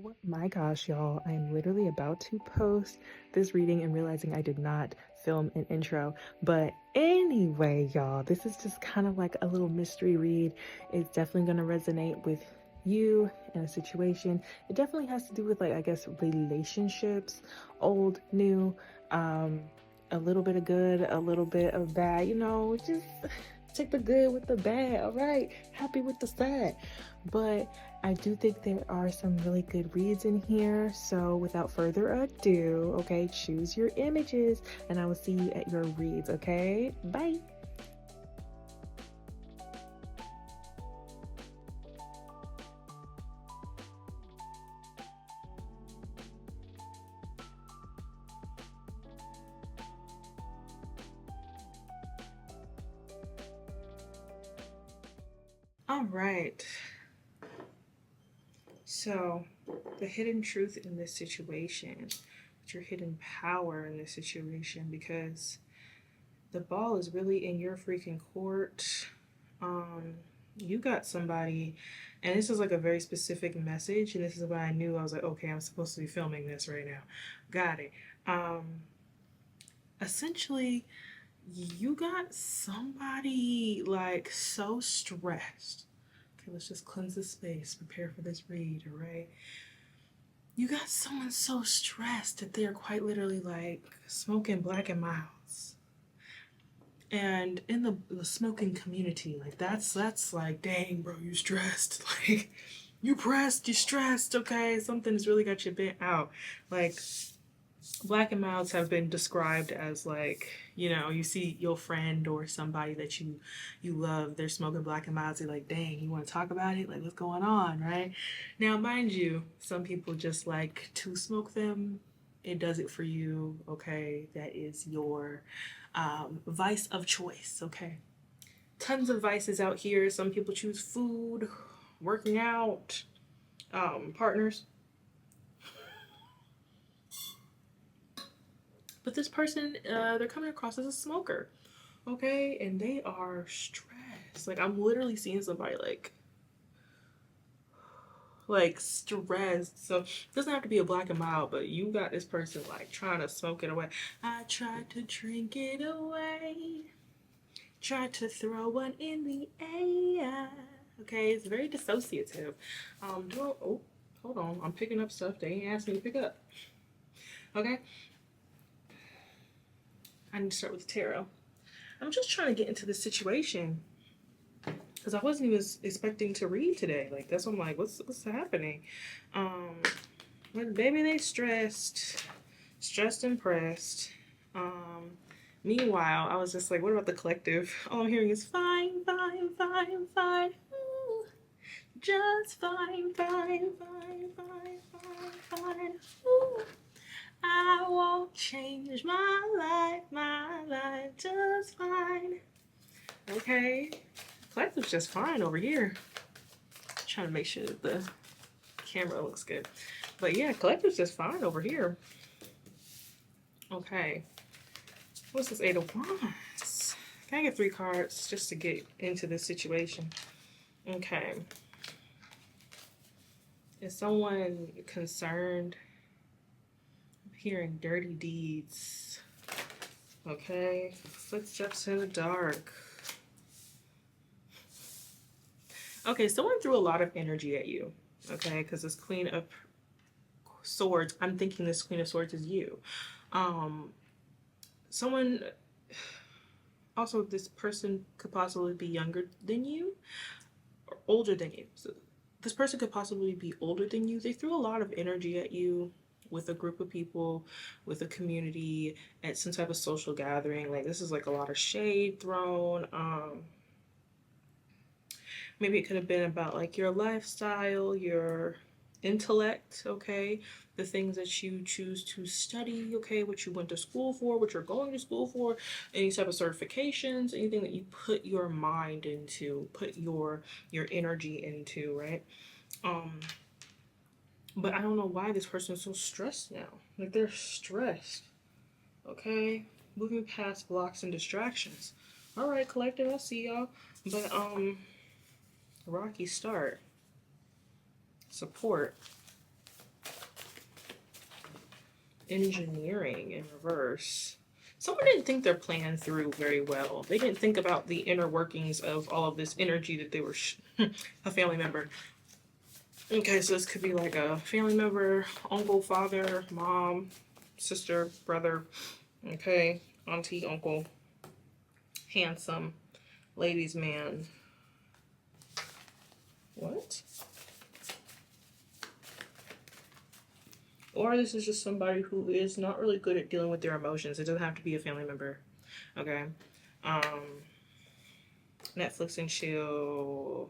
Oh my gosh, y'all, I'm literally about to post this reading and realizing I did not film an intro. But anyway, y'all, this is just kind of like a little mystery read. It's definitely going to resonate with you in a situation. It definitely has to do with, like, I guess, relationships, old, new, a little bit of good, a little bit of bad, just take the good with the bad, all right? Happy with the sad. But I do think there are some really good reads in here. So without further ado, okay, choose your images and I will see you at your reads, okay? Bye. All right. So, the hidden truth in this situation, your hidden power in this situation, because the ball is really in your freaking court. You got somebody, and this is like a very specific message, and this is what I knew. I was like, okay, I'm supposed to be filming this right now. Got it. Essentially, you got somebody like so stressed. Okay, let's just cleanse the space, prepare for this read, all right? You got someone so stressed that they're quite literally like smoking black and milds. And in the smoking community, like that's like, dang, bro, you stressed. Like, you pressed, you stressed, okay? Something's really got you bent out. Like, black and milds have been described as like, you see your friend or somebody that you love, they're smoking black and milds, you're like, dang, you want to talk about it, like what's going on, right? Now mind you, some people just like to smoke them. It does it for you, okay? That is your vice of choice, okay? Tons of vices out here. Some people choose food, working out, partners. But this person, they're coming across as a smoker, okay? And they are stressed. Like, I'm literally seeing somebody like stressed. So it doesn't have to be a black and mild, but you got this person like trying to smoke it away. I tried to drink it away, tried to throw one in the air. Okay, it's very dissociative. Oh, hold on, I'm picking up stuff they ain't asked me to pick up. Okay, I need to start with tarot. I'm just trying to get into this situation because I wasn't even expecting to read today. Like, that's what I'm like, what's happening? But baby, they stressed and pressed. Meanwhile, I was just like, what about the collective? All I'm hearing is fine, fine, fine, fine. Ooh, just fine, fine, fine, fine, fine, fine. Ooh, I won't change my life just fine. Okay, collective's just fine over here. Trying to make sure that the camera looks good. But yeah, collective's just fine over here. Okay. What's this Eight of Wands? Can I get 3 cards just to get into this situation? Okay. Is someone concerned? I'm hearing dirty deeds. Okay. Footsteps in the dark. Okay, someone threw a lot of energy at you. Okay, because this Queen of Swords, I'm thinking this Queen of Swords is you. Someone, also this person could possibly be younger than you or older than you. So this person could possibly be older than you. They threw a lot of energy at you with a group of people, with a community, at some type of social gathering. Like, this is like a lot of shade thrown. Maybe it could have been about like your lifestyle, your intellect, okay, the things that you choose to study, okay, what you went to school for, what you're going to school for, any type of certifications, anything that you put your mind into, put your energy into, right? But I don't know why this person is so stressed now. Like, they're stressed, okay? Moving past blocks and distractions. All right, collective, I see y'all. But rocky start. Support. engineering in reverse. Someone didn't think their plan through very well. They didn't think about the inner workings of all of this energy that they were a family member. Okay, so this could be like a family member, uncle, father, mom, sister, brother, okay, auntie, uncle, handsome, ladies' man. What? Or this is just somebody who is not really good at dealing with their emotions. It doesn't have to be a family member. Okay. Um, Netflix and chill.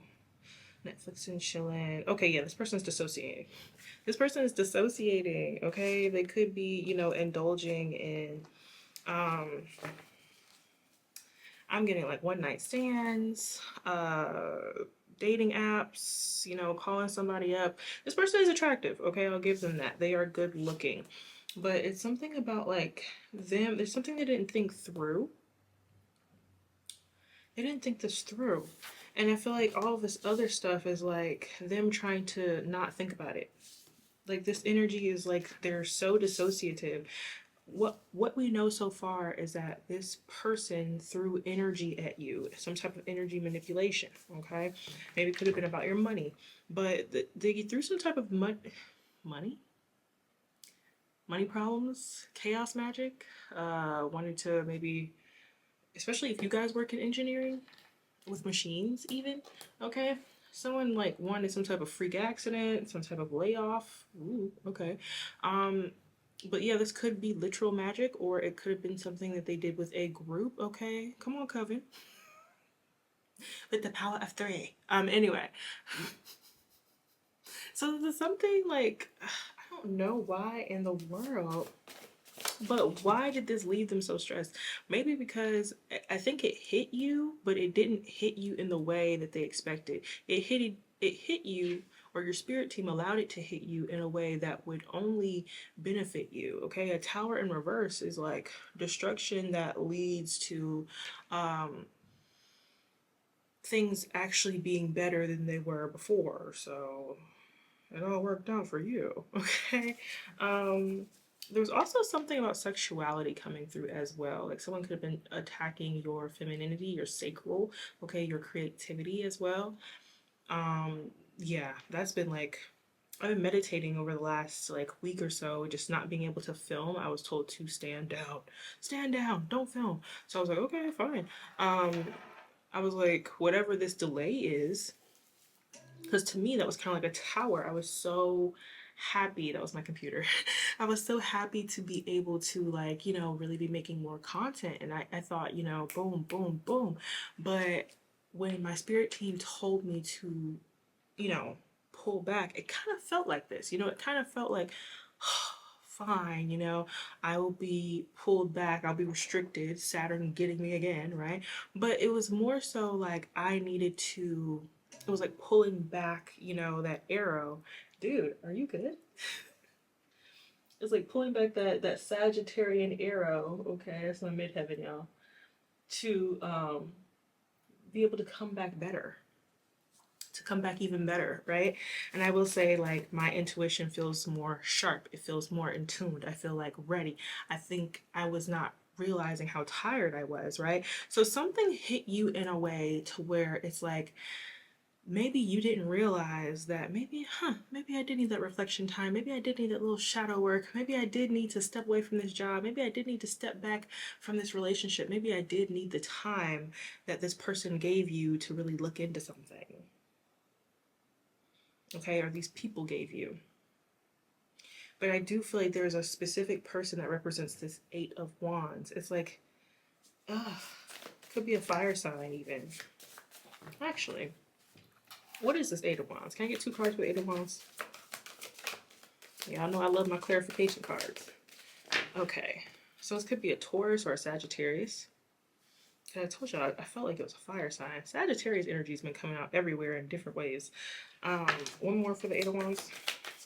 Netflix and chilling. Okay, yeah, this person's dissociating. This person is dissociating. Okay, they could be, indulging in. I'm getting like one night stands, dating apps, calling somebody up. This person is attractive. Okay, I'll give them that. They are good looking, but it's something about like them. There's something they didn't think through. They didn't think this through. And I feel like all of this other stuff is like them trying to not think about it. Like this energy is like they're so dissociative. What we know so far is that this person threw energy at you, some type of energy manipulation. Okay, maybe it could have been about your money, but they threw some type of money money problems, chaos magic. Wanted to maybe, especially if you guys work in engineering with machines, even. Okay, someone like wanted some type of freak accident, some type of layoff. Ooh, okay. Um, but yeah, this could be literal magic, or it could have been something that they did with a group. Okay, come on, Coven, with the power of three. Anyway, so there's something like I don't know why in the world, but why did this leave them so stressed? Maybe because I think it hit you, but it didn't hit you in the way that they expected. It hit you, or your spirit team allowed it to hit you in a way that would only benefit you. Okay, a tower in reverse is like destruction that leads to things actually being better than they were before. So it all worked out for you. Okay. There's also something about sexuality coming through as well. Like someone could have been attacking your femininity, your sacral, okay, your creativity as well. Yeah, that's been like I've been meditating over the last like week or so, just not being able to film. I was told to stand down, don't film. So I was like, okay, fine. Um, I was like, whatever this delay is, because to me that was kind of like a tower. I was so happy. That was my computer. I was so happy to be able to like really be making more content, and I thought boom boom boom. But when my spirit team told me to you know pull back, it kind of felt like this. It kind of felt like fine, I will be pulled back, I'll be restricted, Saturn getting me again, right? But it was more so like I needed to, it was like pulling back, that arrow. Dude, are you good? It's like pulling back that Sagittarian arrow, okay, that's my midheaven, y'all, to be able to come back better, to come back even better, right? And I will say, like, my intuition feels more sharp. It feels more in tuned. I feel like ready. I think I was not realizing how tired I was, right? So something hit you in a way to where it's like, maybe you didn't realize that maybe I did need that reflection time. Maybe I did need that little shadow work. Maybe I did need to step away from this job. Maybe I did need to step back from this relationship. Maybe I did need the time that this person gave you to really look into something, okay, or these people gave you. But I do feel like there's a specific person that represents this Eight of Wands. It's like, ugh, could be a fire sign even. Actually, what is this Eight of Wands? Can I get two cards with Eight of Wands? Y'all know I love my clarification cards. Okay, so this could be a Taurus or a Sagittarius. I told y'all I felt like it was a fire sign. Sagittarius energy has been coming out everywhere in different ways. One more for the Eight of Wands.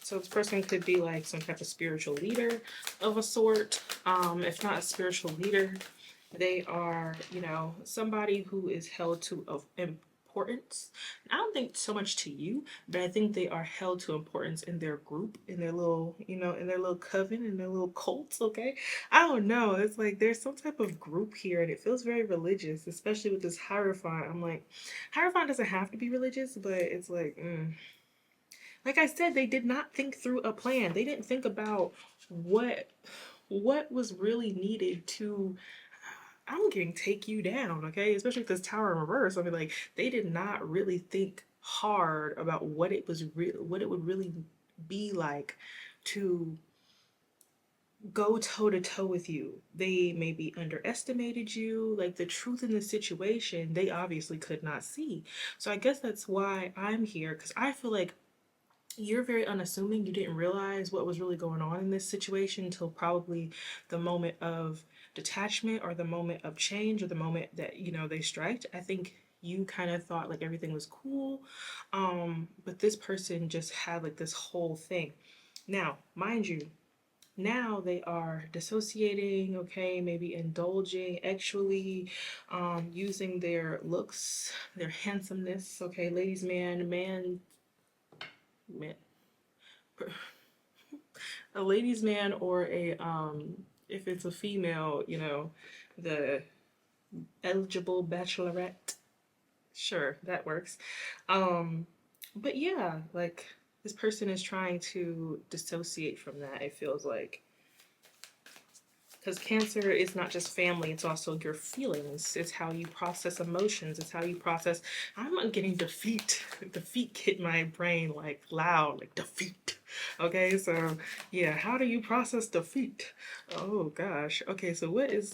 So this person could be like some type of spiritual leader of a sort. If not a spiritual leader, they are, somebody who is held to of importance. I don't think so much to you, but I think they are held to importance in their group, in their little, in their little coven, in their little cults, okay? I don't know. It's like there's some type of group here and it feels very religious, especially with this Hierophant. I'm like, Hierophant doesn't have to be religious, but it's like, like I said, they did not think through a plan. They didn't think about what was really needed to I'm getting take you down, okay? Especially with this tower in reverse. I mean, like they did not really think hard about what it would really be like to go toe to toe with you. They maybe underestimated you. Like the truth in the situation, they obviously could not see. So I guess that's why I'm here because I feel like you're very unassuming. You didn't realize what was really going on in this situation until probably the moment of detachment or the moment of change or the moment that, they striked. I think you kind of thought like everything was cool. But this person just had like this whole thing. Now, mind you, now they are dissociating, okay, maybe indulging, actually using their looks, their handsomeness, okay, ladies, man, a ladies man or a if it's a female, the eligible bachelorette, sure, that works. um but yeah, like this person is trying to dissociate from that, it feels like, because cancer is not just family, it's also your feelings, it's how you process emotions, it's how you process. I'm getting defeat hit my brain like loud, like defeat. Okay, so yeah, how do you process defeat? Oh gosh. Okay, so what is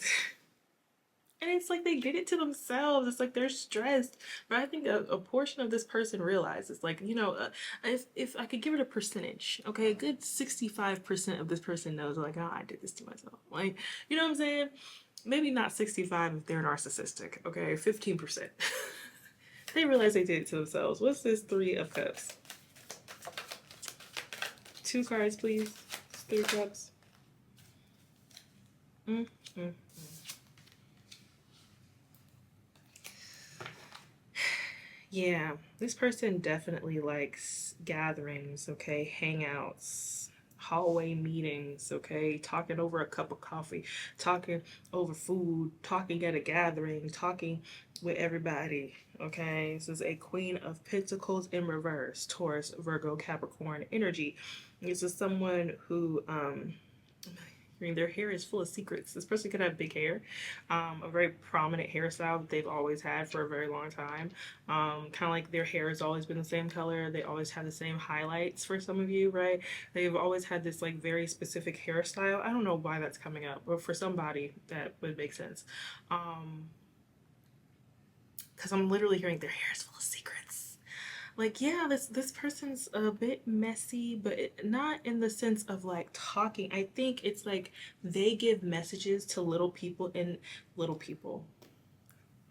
and it's like they did it to themselves. It's like they're stressed. But I think a portion of this person realizes, like, if I could give it a percentage, okay, a good 65% of this person knows, like, oh, I did this to myself. Like, you know what I'm saying? Maybe not 65 if they're narcissistic, okay, 15%. They realize they did it to themselves. What's this Three of Cups? Two cards, please. Three Cups. Mm-hmm. Yeah, this person definitely likes gatherings, okay, hangouts, hallway meetings, okay, talking over a cup of coffee, talking over food, talking at a gathering, talking with everybody, okay. This is a Queen of Pentacles in reverse, Taurus, Virgo, Capricorn energy. This is someone who I mean, their hair is full of secrets. This person could have big hair, a very prominent hairstyle that they've always had for a very long time. Kind of like their hair has always been the same color. They always have the same highlights for some of you, right? They've always had this like very specific hairstyle. I don't know why that's coming up, but for somebody that would make sense. Because I'm literally hearing their hair is full of secrets. Like, yeah, this person's a bit messy, but not in the sense of like talking. I think it's like they give messages to little people, and little people,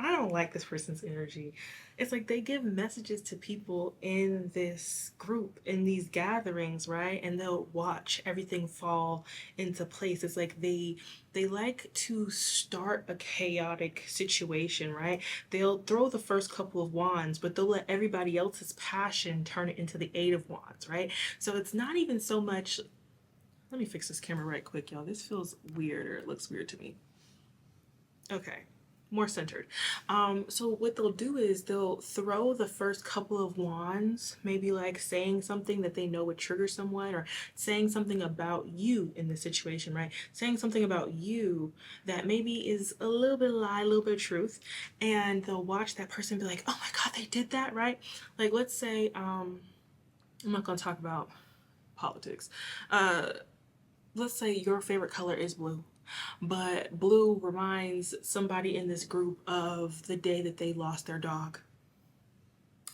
I don't like this person's energy. It's like they give messages to people in this group, in these gatherings, right? And they'll watch everything fall into place. It's like they like to start a chaotic situation, right? They'll throw the first couple of wands, but they'll let everybody else's passion turn it into the Eight of Wands, right? So it's not even so much. Let me fix this camera right quick, y'all. This feels weird, or it looks weird to me. Okay, more centered. So what they'll do is they'll throw the first couple of wands, maybe like saying something that they know would trigger someone, or saying something about you in this situation, right? Saying something about you that maybe is a little bit of lie, a little bit of truth, and they'll watch that person be like, oh my God, they did that, right? Like, let's say, I'm not gonna talk about politics. Let's say your favorite color is blue, but blue reminds somebody in this group of the day that they lost their dog,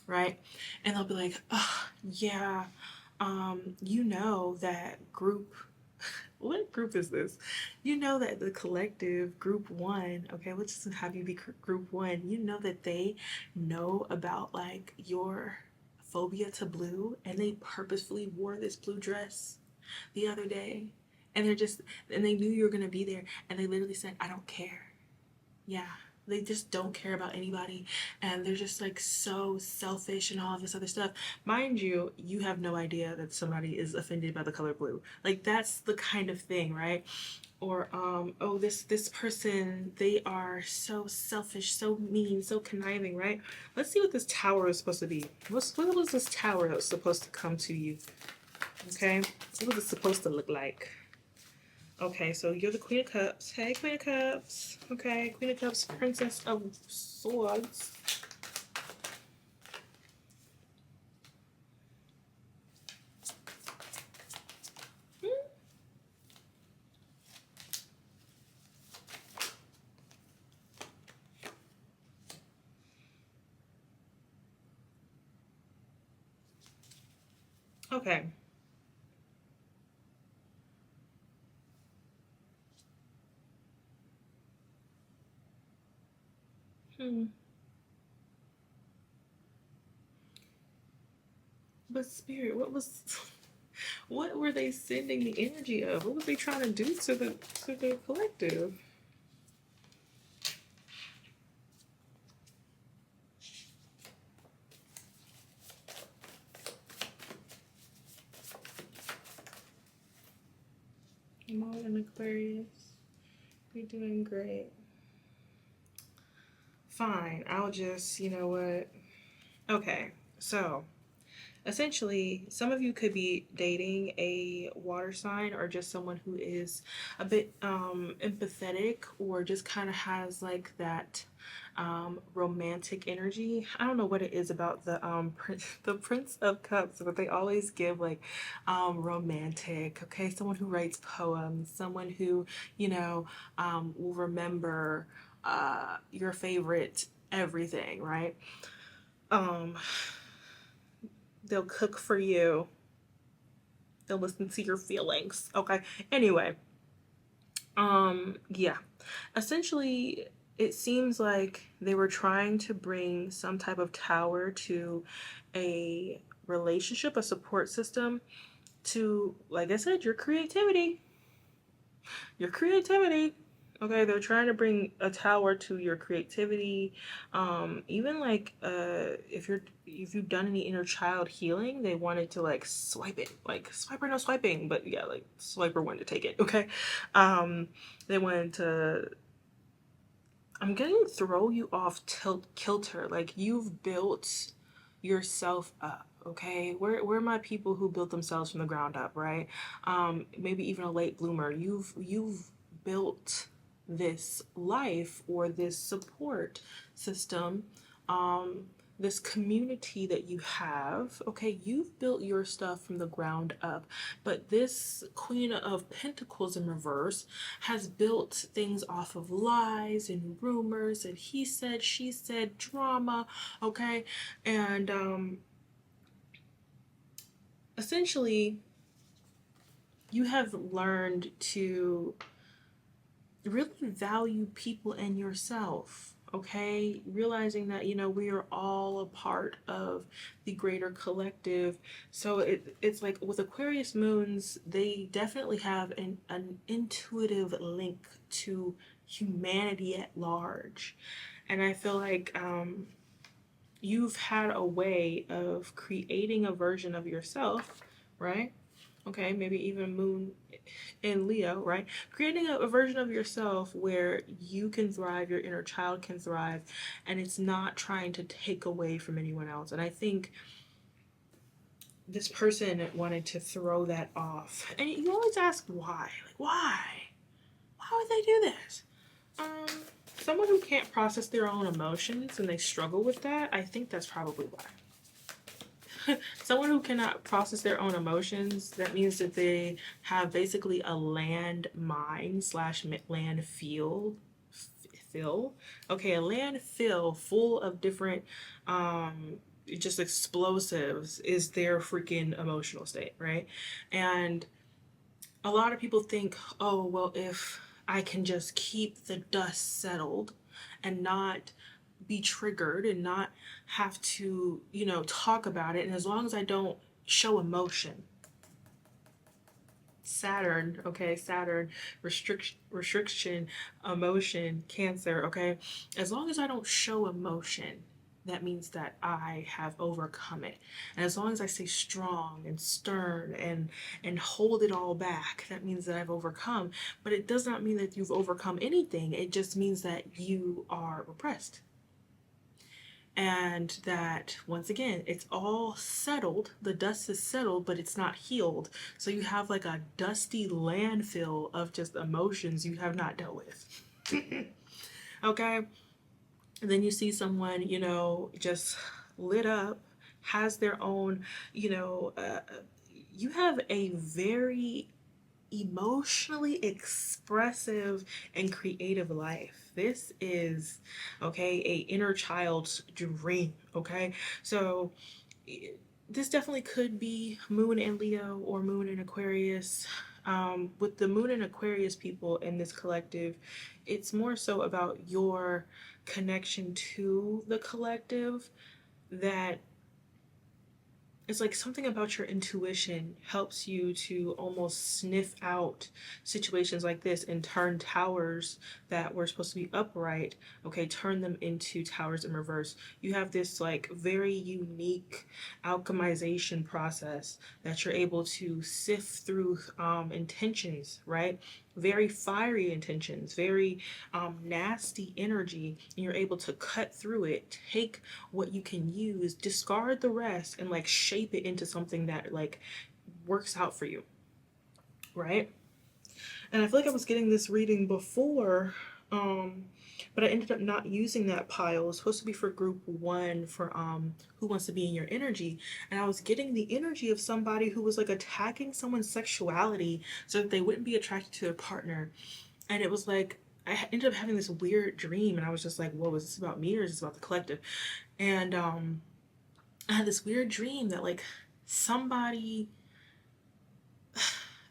right? And they'll be like, oh, yeah, that group, what group is this? You know that the collective group one, okay, let's just have you be group one. You know that they know about like your phobia to blue, and they purposefully wore this blue dress the other day, and they knew you were going to be there, and they literally said, I don't care. Yeah, They just don't care about anybody, and they're just like so selfish and all this other stuff. Mind you, you have no idea that somebody is offended by the color blue. Like that's the kind of thing, right? Or oh, this person, they are so selfish, so mean, so conniving, right? Let's see what this tower is supposed to be. What was this tower that was supposed to come to you? Okay, what was it supposed to look like? Okay, so you're the Queen of Cups. Hey, Queen of Cups. Okay, Queen of Cups, Princess of Swords. Okay. Hmm. But Spirit, what was, what were they sending the energy of? What was they trying to do to the collective? More than Aquarius. You're doing great. Fine. I'll just, you know what? Okay. So essentially, some of you could be dating a water sign or just someone who is a bit empathetic or just kind of has like that romantic energy. I don't know what it is about the Prince of Cups, but they always give like romantic. Okay, someone who writes poems, someone who will remember your favorite everything, right? Um, they'll cook for you. They'll listen to your feelings. Okay. Anyway, yeah. Essentially, it seems like they were trying to bring some type of tower to a relationship, a support system to, like I said, your creativity. Your creativity. Okay, they're trying to bring a tower to your creativity. Even like if you've done any inner child healing, they wanted to like swipe it, like swiper no swiping, but yeah, like swiper wanted to take it. Okay, they wanted to. I'm gonna throw you off kilter. Like you've built yourself up. Okay, where are my people who built themselves from the ground up, right? Maybe even a late bloomer. You've built this life or this support system, um, this community that you have. Okay, you've built your stuff from the ground up, but this Queen of Pentacles in reverse has built things off of lies and rumors and he said, she said drama. Okay, and essentially, you have learned to really value people and yourself. Okay, realizing that we are all a part of the greater collective. So it's like with Aquarius moons, they definitely have an intuitive link to humanity at large, and I feel like you've had a way of creating a version of yourself, right? Okay, maybe even moon in Leo, right? Creating a version of yourself where you can thrive, your inner child can thrive, and it's not trying to take away from anyone else. And I think this person wanted to throw that off. And you always ask why? Like, why? Why would they do this? Um, Someone who can't process their own emotions and they struggle with that, I think that's probably why. Someone who cannot process their own emotions, that means that they have basically a land mine slash land fill. Okay, a landfill full of different just explosives is their freaking emotional state, right? And a lot of people think, oh, well, if I can just keep the dust settled and not be triggered and not have to, talk about it, and as long as I don't show emotion, Saturn, okay, Saturn, restriction, emotion, Cancer, okay. As long as I don't show emotion, that means that I have overcome it. And as long as I stay strong and stern and hold it all back, that means that I've overcome. But it does not mean that you've overcome anything. It just means that you are repressed, and that once again it's all settled, the dust is settled but it's not healed, so you have like a dusty landfill of just emotions you have not dealt with. Okay, and then you see someone, just lit up, has their own, you know uh, you have a very emotionally expressive and creative life. This is, okay, a inner child's dream, okay? So this definitely could be moon in Leo or moon in Aquarius. With the moon in Aquarius people in this collective, it's more so about your connection to the collective, that it's like something about your intuition helps you to almost sniff out situations like this and turn towers that were supposed to be upright, okay, turn them into towers in reverse. You have this like very unique alchemization process that you're able to sift through intentions, right? Very fiery intentions, very nasty energy, and you're able to cut through it, take what you can use, discard the rest, and like shape it into something that like works out for you, right? And I feel like I was getting this reading before, but I ended up not using that pile. It was supposed to be for group one for who wants to be in your energy. And I was getting the energy of somebody who was like attacking someone's sexuality so that they wouldn't be attracted to their partner. And it was like I ended up having this weird dream, and I was just like, whoa, is this about me or is this about the collective? And I had this weird dream that like somebody,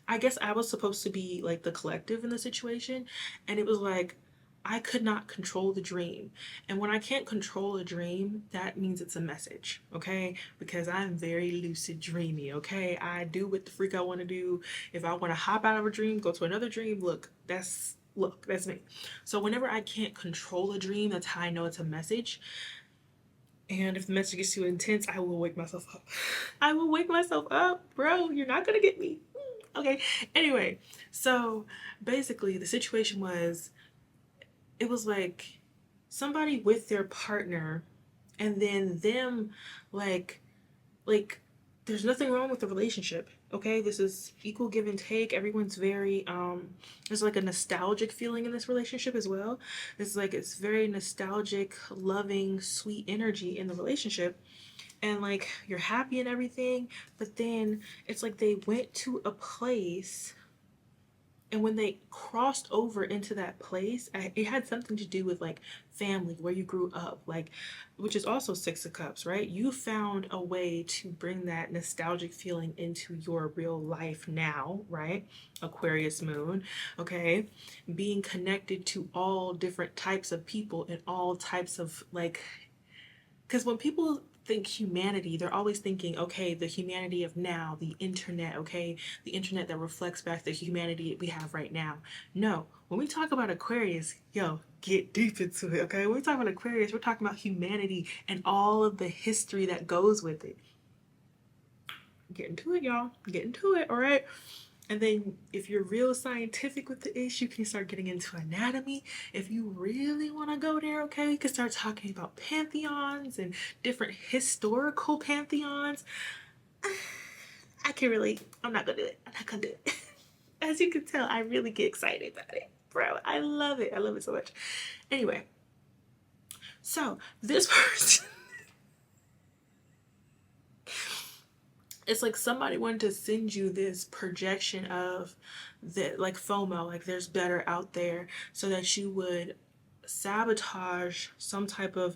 I guess I was supposed to be like the collective in the situation, and it was like I could not control the dream. And when I can't control a dream, that means it's a message, okay? Because I'm very lucid dreamy, okay? I do what the freak I want to do. If I want to hop out of a dream, go to another dream, that's me. So whenever I can't control a dream, that's how I know it's a message. And if the message gets too intense, I will wake myself up. I will wake myself up, bro. You're not gonna get me. Okay. Anyway, so basically, the situation was, it was like somebody with their partner, and then them, like, like there's nothing wrong with the relationship, okay? This is equal give and take. Everyone's very there's like a nostalgic feeling in this relationship as well. It's like it's very nostalgic, loving, sweet energy in the relationship, and like you're happy and everything. But then it's like they went to a place, and when they crossed over into that place, it had something to do with like family, where you grew up, like, which is also Six of Cups, right? You found a way to bring that nostalgic feeling into your real life now, right? Aquarius moon, okay? Being connected to all different types of people and all types of like, because when people think humanity, they're always thinking, okay, the humanity of now, the internet, okay, the internet that reflects back the humanity we have right now. No, when we talk about Aquarius, yo, get deep into it, okay? When we talk about Aquarius, we're talking about humanity and all of the history that goes with it. Get into it, y'all. Get into it, all right? And then if you're real scientific with the issue, you can start getting into anatomy. If you really want to go there, okay, you can start talking about pantheons and different historical pantheons. I'm not gonna do it. I'm not gonna do it. As you can tell, I really get excited about it. Bro, I love it. I love it so much. Anyway, so this person, it's like somebody wanted to send you this projection of the like FOMO, like there's better out there, so that you would sabotage some type of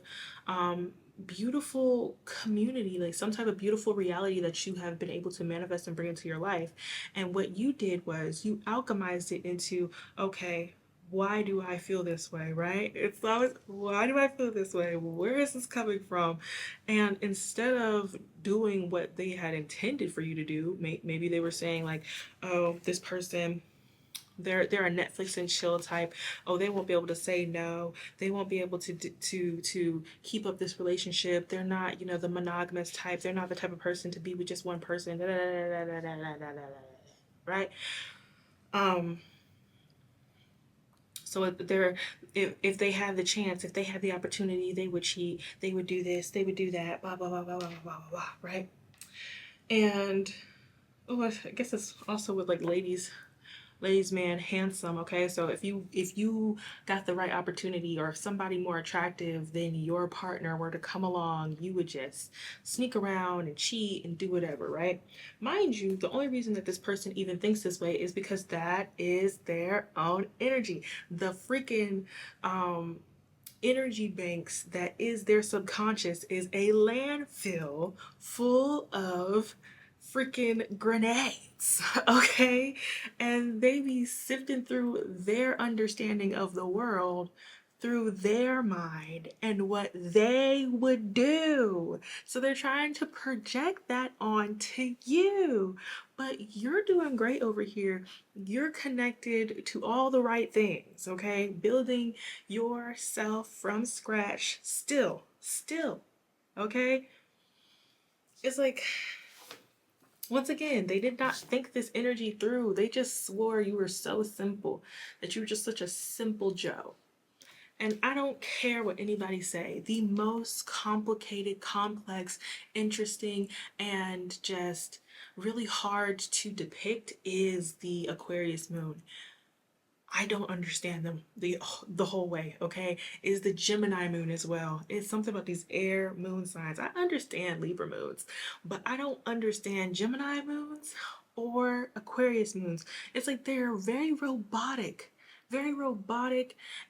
beautiful community, like some type of beautiful reality that you have been able to manifest and bring into your life. And what you did was you alchemized it into, okay, why do I feel this way, right? It's always, why do I feel this way? Where is this coming from? And instead of doing what they had intended for you to do, maybe they were saying like, oh, this person, they're a Netflix and chill type. Oh, they won't be able to say no. They won't be able to keep up this relationship. They're not, the monogamous type. They're not the type of person to be with just one person. Right? Um, so if they had the chance, if they had the opportunity, they would cheat. They would do this. They would do that. Blah blah blah blah blah blah blah blah. Right? And oh, I guess it's also with like ladies man handsome. Okay, so if you got the right opportunity, or if somebody more attractive than your partner were to come along, you would just sneak around and cheat and do whatever, right? Mind you, the only reason that this person even thinks this way is because that is their own energy. The freaking energy banks that is their subconscious is a landfill full of freaking grenades, okay? And they be sifting through their understanding of the world through their mind and what they would do. So they're trying to project that onto you. But you're doing great over here. You're connected to all the right things, okay? Building yourself from scratch still, okay? It's like, once again, they did not think this energy through. They just swore you were so simple, that you were just such a simple Joe. And I don't care what anybody say. The most complicated, complex, interesting, and just really hard to depict is the Aquarius moon. I don't understand them the whole way, okay? Is the Gemini moon as well. It's something about these air moon signs. I understand Libra moons, but I don't understand Gemini moons or Aquarius moons. It's like they're very robotic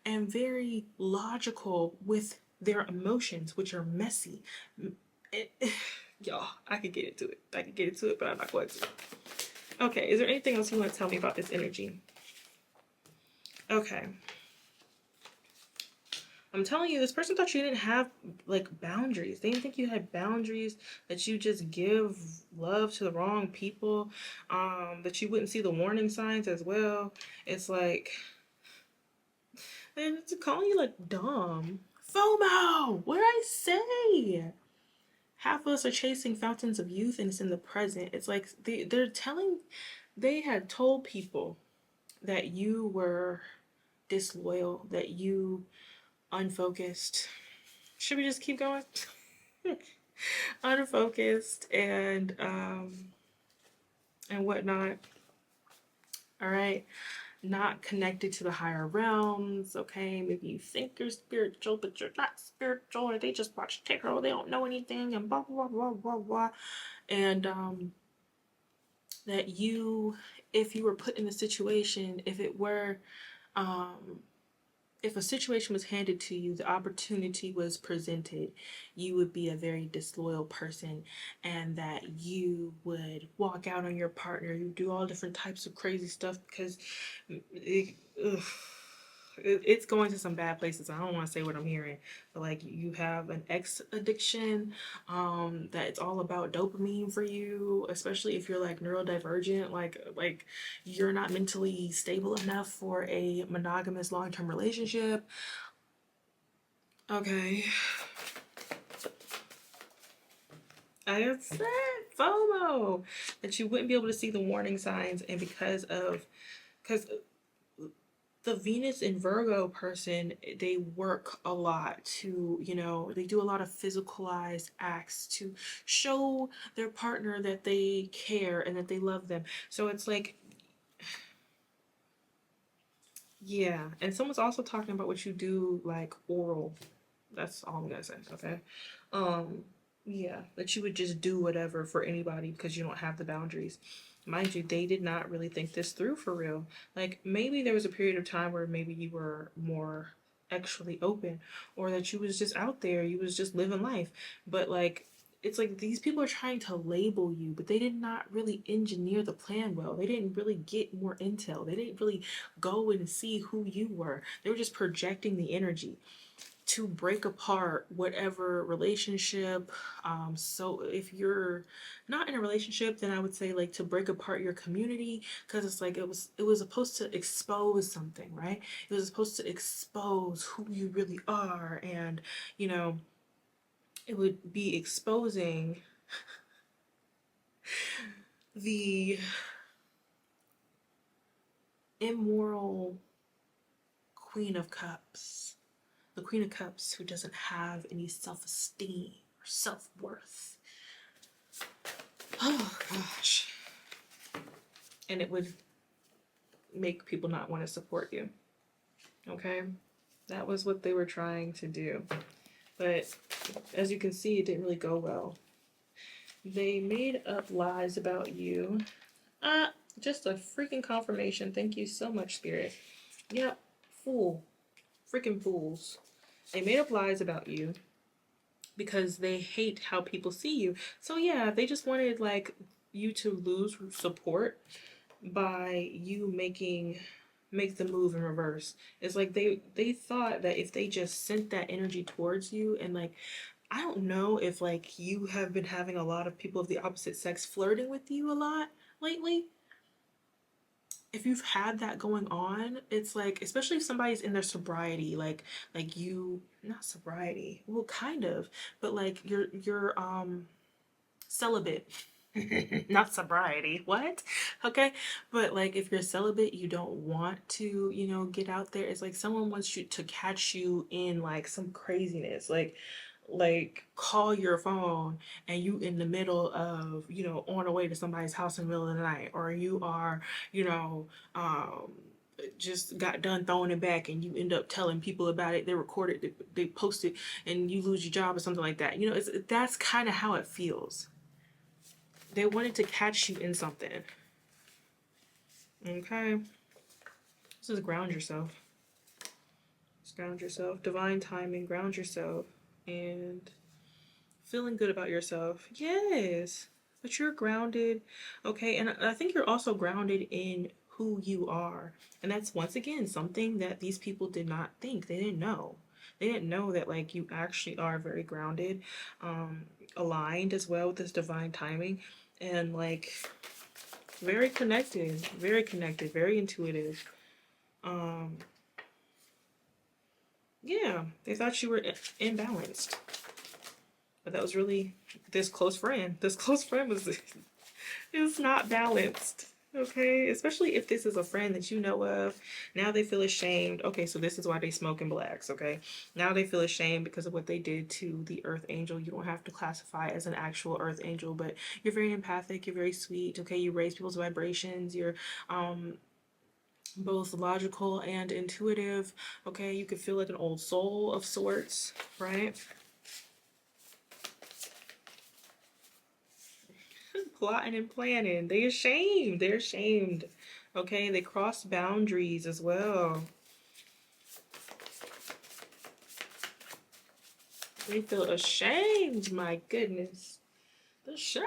and very logical with their emotions, which are messy. It, y'all, I could get into it. I could get into it, but I'm not going to. Okay, is there anything else you want to tell me about this energy? Okay. I'm telling you, this person thought you didn't have like boundaries. They didn't think you had boundaries, that you just give love to the wrong people, that you wouldn't see the warning signs as well. It's like, man, it's calling you like dumb. FOMO! What did I say? Half of us are chasing fountains of youth and it's in the present. It's like they had told people that you were disloyal, that you unfocused. Should we just keep going? Unfocused and whatnot. All right. Not connected to the higher realms. Okay. Maybe you think you're spiritual, but you're not spiritual, or they just watch tarot, they don't know anything, and blah blah blah blah blah. And that you, if you were put in a situation, if a situation was handed to you, the opportunity was presented, you would be a very disloyal person, and that you would walk out on your partner. You do all different types of crazy stuff because it, ugh, it's going to some bad places. I don't want to say what I'm hearing, but like you have an X addiction, that it's all about dopamine for you, especially if you're like neurodivergent, like you're not mentally stable enough for a monogamous long-term relationship. Okay. I have said FOMO, that you wouldn't be able to see the warning signs, and because the Venus in Virgo person, they work a lot to, they do a lot of physicalized acts to show their partner that they care and that they love them. So it's like, yeah. And someone's also talking about what you do, like oral. That's all I'm gonna say, okay? Um, yeah, that you would just do whatever for anybody because you don't have the boundaries. Mind you, they did not really think this through for real. Like maybe there was a period of time where maybe you were more actually open, or that you was just out there, you was just living life. But like it's like these people are trying to label you, but they did not really engineer the plan well. They didn't really get more intel. They didn't really go and see who you were. They were just projecting the energy to break apart whatever relationship. So if you're not in a relationship, then I would say like to break apart your community, because it's like it was supposed to expose something, right? It was supposed to expose who you really are, and you know, it would be exposing the immoral Queen of Cups. The Queen of Cups who doesn't have any self-esteem or self-worth. Oh gosh. And it would make people not want to support you. Okay? That was what they were trying to do. But as you can see, it didn't really go well. They made up lies about you. Just a freaking confirmation. Thank you so much, Spirit. Yep, fool. Freaking fools. They made up lies about you because they hate how people see you. So yeah, they just wanted like you to lose support by you make the move in reverse. It's like they thought that if they just sent that energy towards you, and like I don't know if like you have been having a lot of people of the opposite sex flirting with you a lot lately. If you've had that going on, it's like, especially if somebody's in their sobriety, like you, not sobriety, well kind of, but like you're celibate. Not sobriety, what? Okay, but like if you're celibate, you don't want to, get out there. It's like someone wants you to catch you in like some craziness, like call your phone and you in the middle of, on the way to somebody's house in the middle of the night, or you are, um just got done throwing it back and you end up telling people about it. They record it, they post it, and you lose your job or something like that. That's kind of how it feels. They wanted to catch you in something. Okay? This is ground yourself. Just ground yourself. Divine timing, ground yourself. And feeling good about yourself. Yes. But you're grounded. Okay? And I think you're also grounded in who you are. And that's, once again, something that these people did not think. They didn't know. They didn't know that like you actually are very grounded, aligned as well with this divine timing, and like very connected, very intuitive. Yeah, they thought you were imbalanced, but that was really this close friend. This close friend was is not balanced. Okay, especially if this is a friend that you know of. Now they feel ashamed. Okay, so this is why they smoking blacks. Okay, now they feel ashamed because of what they did to the earth angel. You don't have to classify as an actual earth angel, but you're very empathic, you're very sweet. Okay, you raise people's vibrations, you're both logical and intuitive. Okay, you could feel like an old soul of sorts, right? Plotting and planning. They're ashamed. They're ashamed. Okay, they cross boundaries as well. They feel ashamed. My goodness. The shame.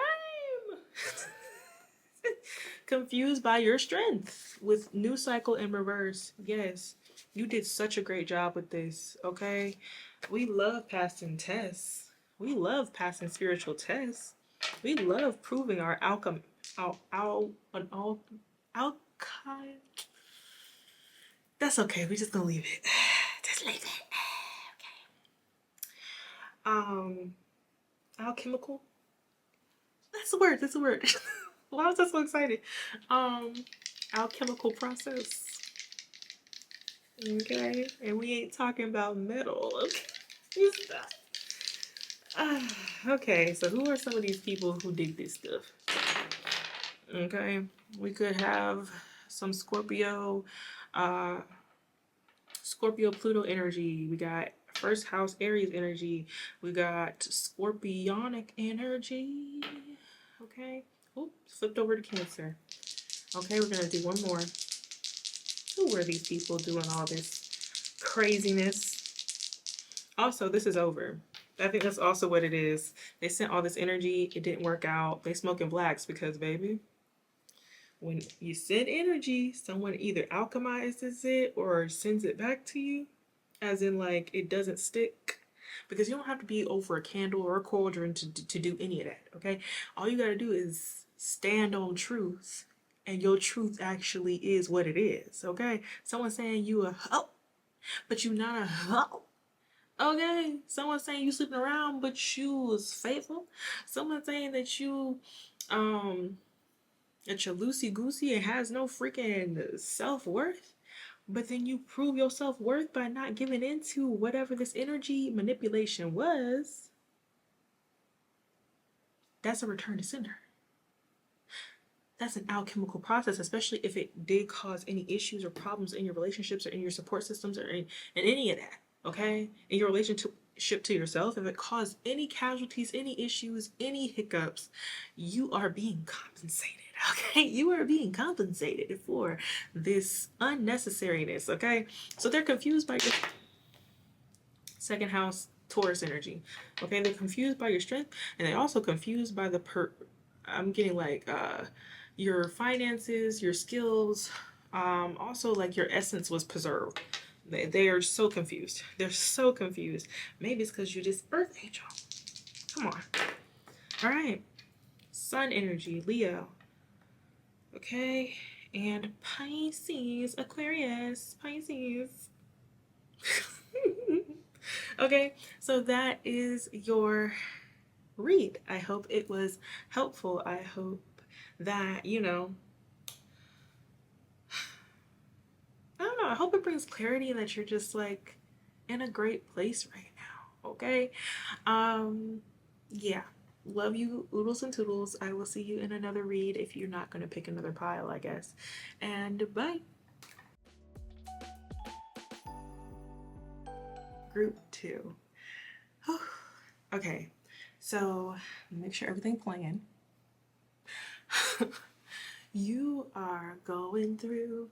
Confused by your strength with new cycle in reverse. Yes, you did such a great job with this. Okay, we love passing tests. We love passing spiritual tests. We love proving our outcome. Alchemy. That's okay. We're just gonna leave it. Just leave it. Okay. Alchemical. That's the word. That's the word. Why was I so excited? Alchemical process. Okay, and we ain't talking about metal. Okay, okay, so who are some of these people who did this stuff? Okay, we could have some Scorpio, Scorpio Pluto energy. We got first house Aries energy. We got Scorpionic energy. Okay. Oops, flipped over to Cancer. Okay, we're gonna do one more. Who were these people doing all this craziness? Also, this is over. I think that's also what it is. They sent all this energy, it didn't work out. They smoking blacks because, baby, when you send energy, someone either alchemizes it or sends it back to you, as in, like, it doesn't stick. Because you don't have to be over a candle or a cauldron to do any of that, okay? All you gotta do is stand on truth, and your truth actually is what it is, okay? Someone saying you a hoe, but you not a hoe. Okay, someone saying you sleeping around, but you was faithful. Someone saying um, that you're loosey goosey and has no freaking self worth. But then you prove your self worth by not giving into whatever this energy manipulation was. That's a return to sender. That's an alchemical process, especially if it did cause any issues or problems in your relationships or in your support systems or in any of that, okay? In your relationship to yourself, if it caused any casualties, any issues, any hiccups, you are being compensated, okay? You are being compensated for this unnecessariness, okay? So they're confused by your second house Taurus energy, okay? They're confused by your strength, and they're also confused by I'm getting like your finances, your skills, also like your essence was preserved. They are so confused. They're so confused. Maybe it's because you're this earth angel. Come on. All right. Sun energy, Leo. Okay. And Pisces, Aquarius, Pisces. Okay. So that is your read. I hope it was helpful. I hope that, I don't know. I hope it brings clarity and that you're just like in a great place right now. Okay. Um, yeah. Love you, oodles and toodles. I will see you in another read if you're not going to pick another pile, I guess. And bye. Group two. Okay. So make sure everything's playing. You are going through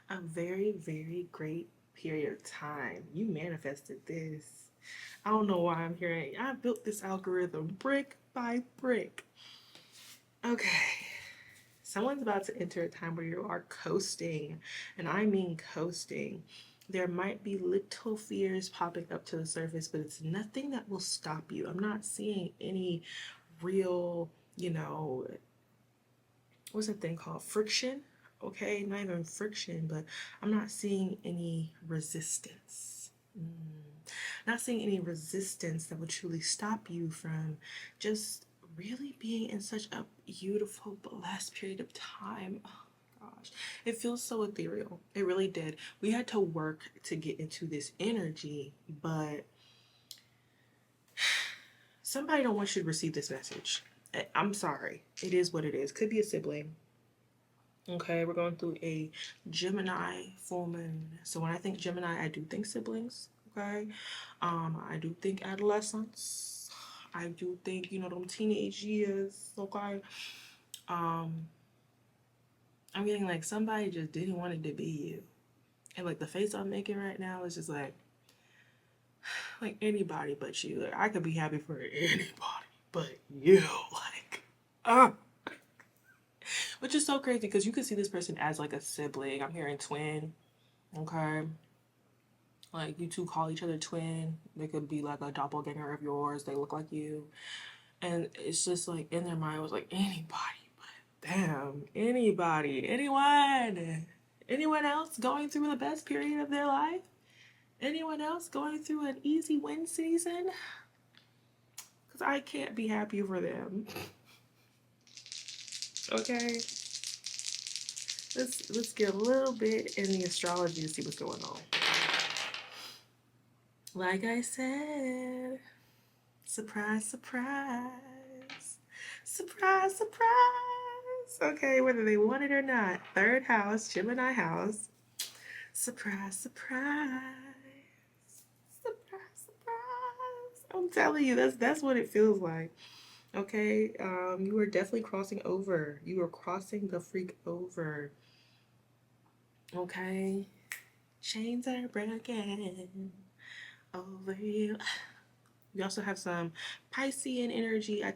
a very, very great period of time. You manifested this. I don't know why I'm hearing. I built this algorithm brick by brick. Okay. Someone's about to enter a time where you are coasting, and I mean coasting. There might be little fears popping up to the surface, but it's nothing that will stop you. I'm not seeing any real, what's that thing called? Friction. Okay, not even friction, but I'm not seeing any resistance. Not seeing any resistance that would truly stop you from just really being in such a beautiful, blessed period of time. Oh gosh, it feels so ethereal. It really did. We had to work to get into this energy, but somebody don't want you to receive this message. I'm sorry. It is what it is. Could be a sibling. Okay, we're going through a Gemini full moon. So when I think Gemini, I do think siblings. Okay, I do think adolescence. I do think them teenage years. Okay, um, I'm getting like somebody just didn't want it to be you, and like the face I'm making right now is just like anybody but you. Like I could be happy for anybody but you. Like, ah. Which is so crazy because you could see this person as like a sibling. I'm hearing twin. Okay. Like you two call each other twin. They could be like a doppelganger of yours. They look like you. And it's just like in their mind it was like anybody but them. Anybody. Anyone. Anyone else going through the best period of their life? Anyone else going through an easy win season? Because I can't be happy for them. Okay. Let's get a little bit in the astrology to see what's going on. Like I said, surprise, surprise. Surprise, surprise. Okay, whether they want it or not. Third house, Gemini house. Surprise, surprise. Surprise, surprise. I'm telling you, that's what it feels like. Okay, you are definitely crossing over. You are crossing the freak over. Okay, chains are broken over you. We also have some Piscean energy. I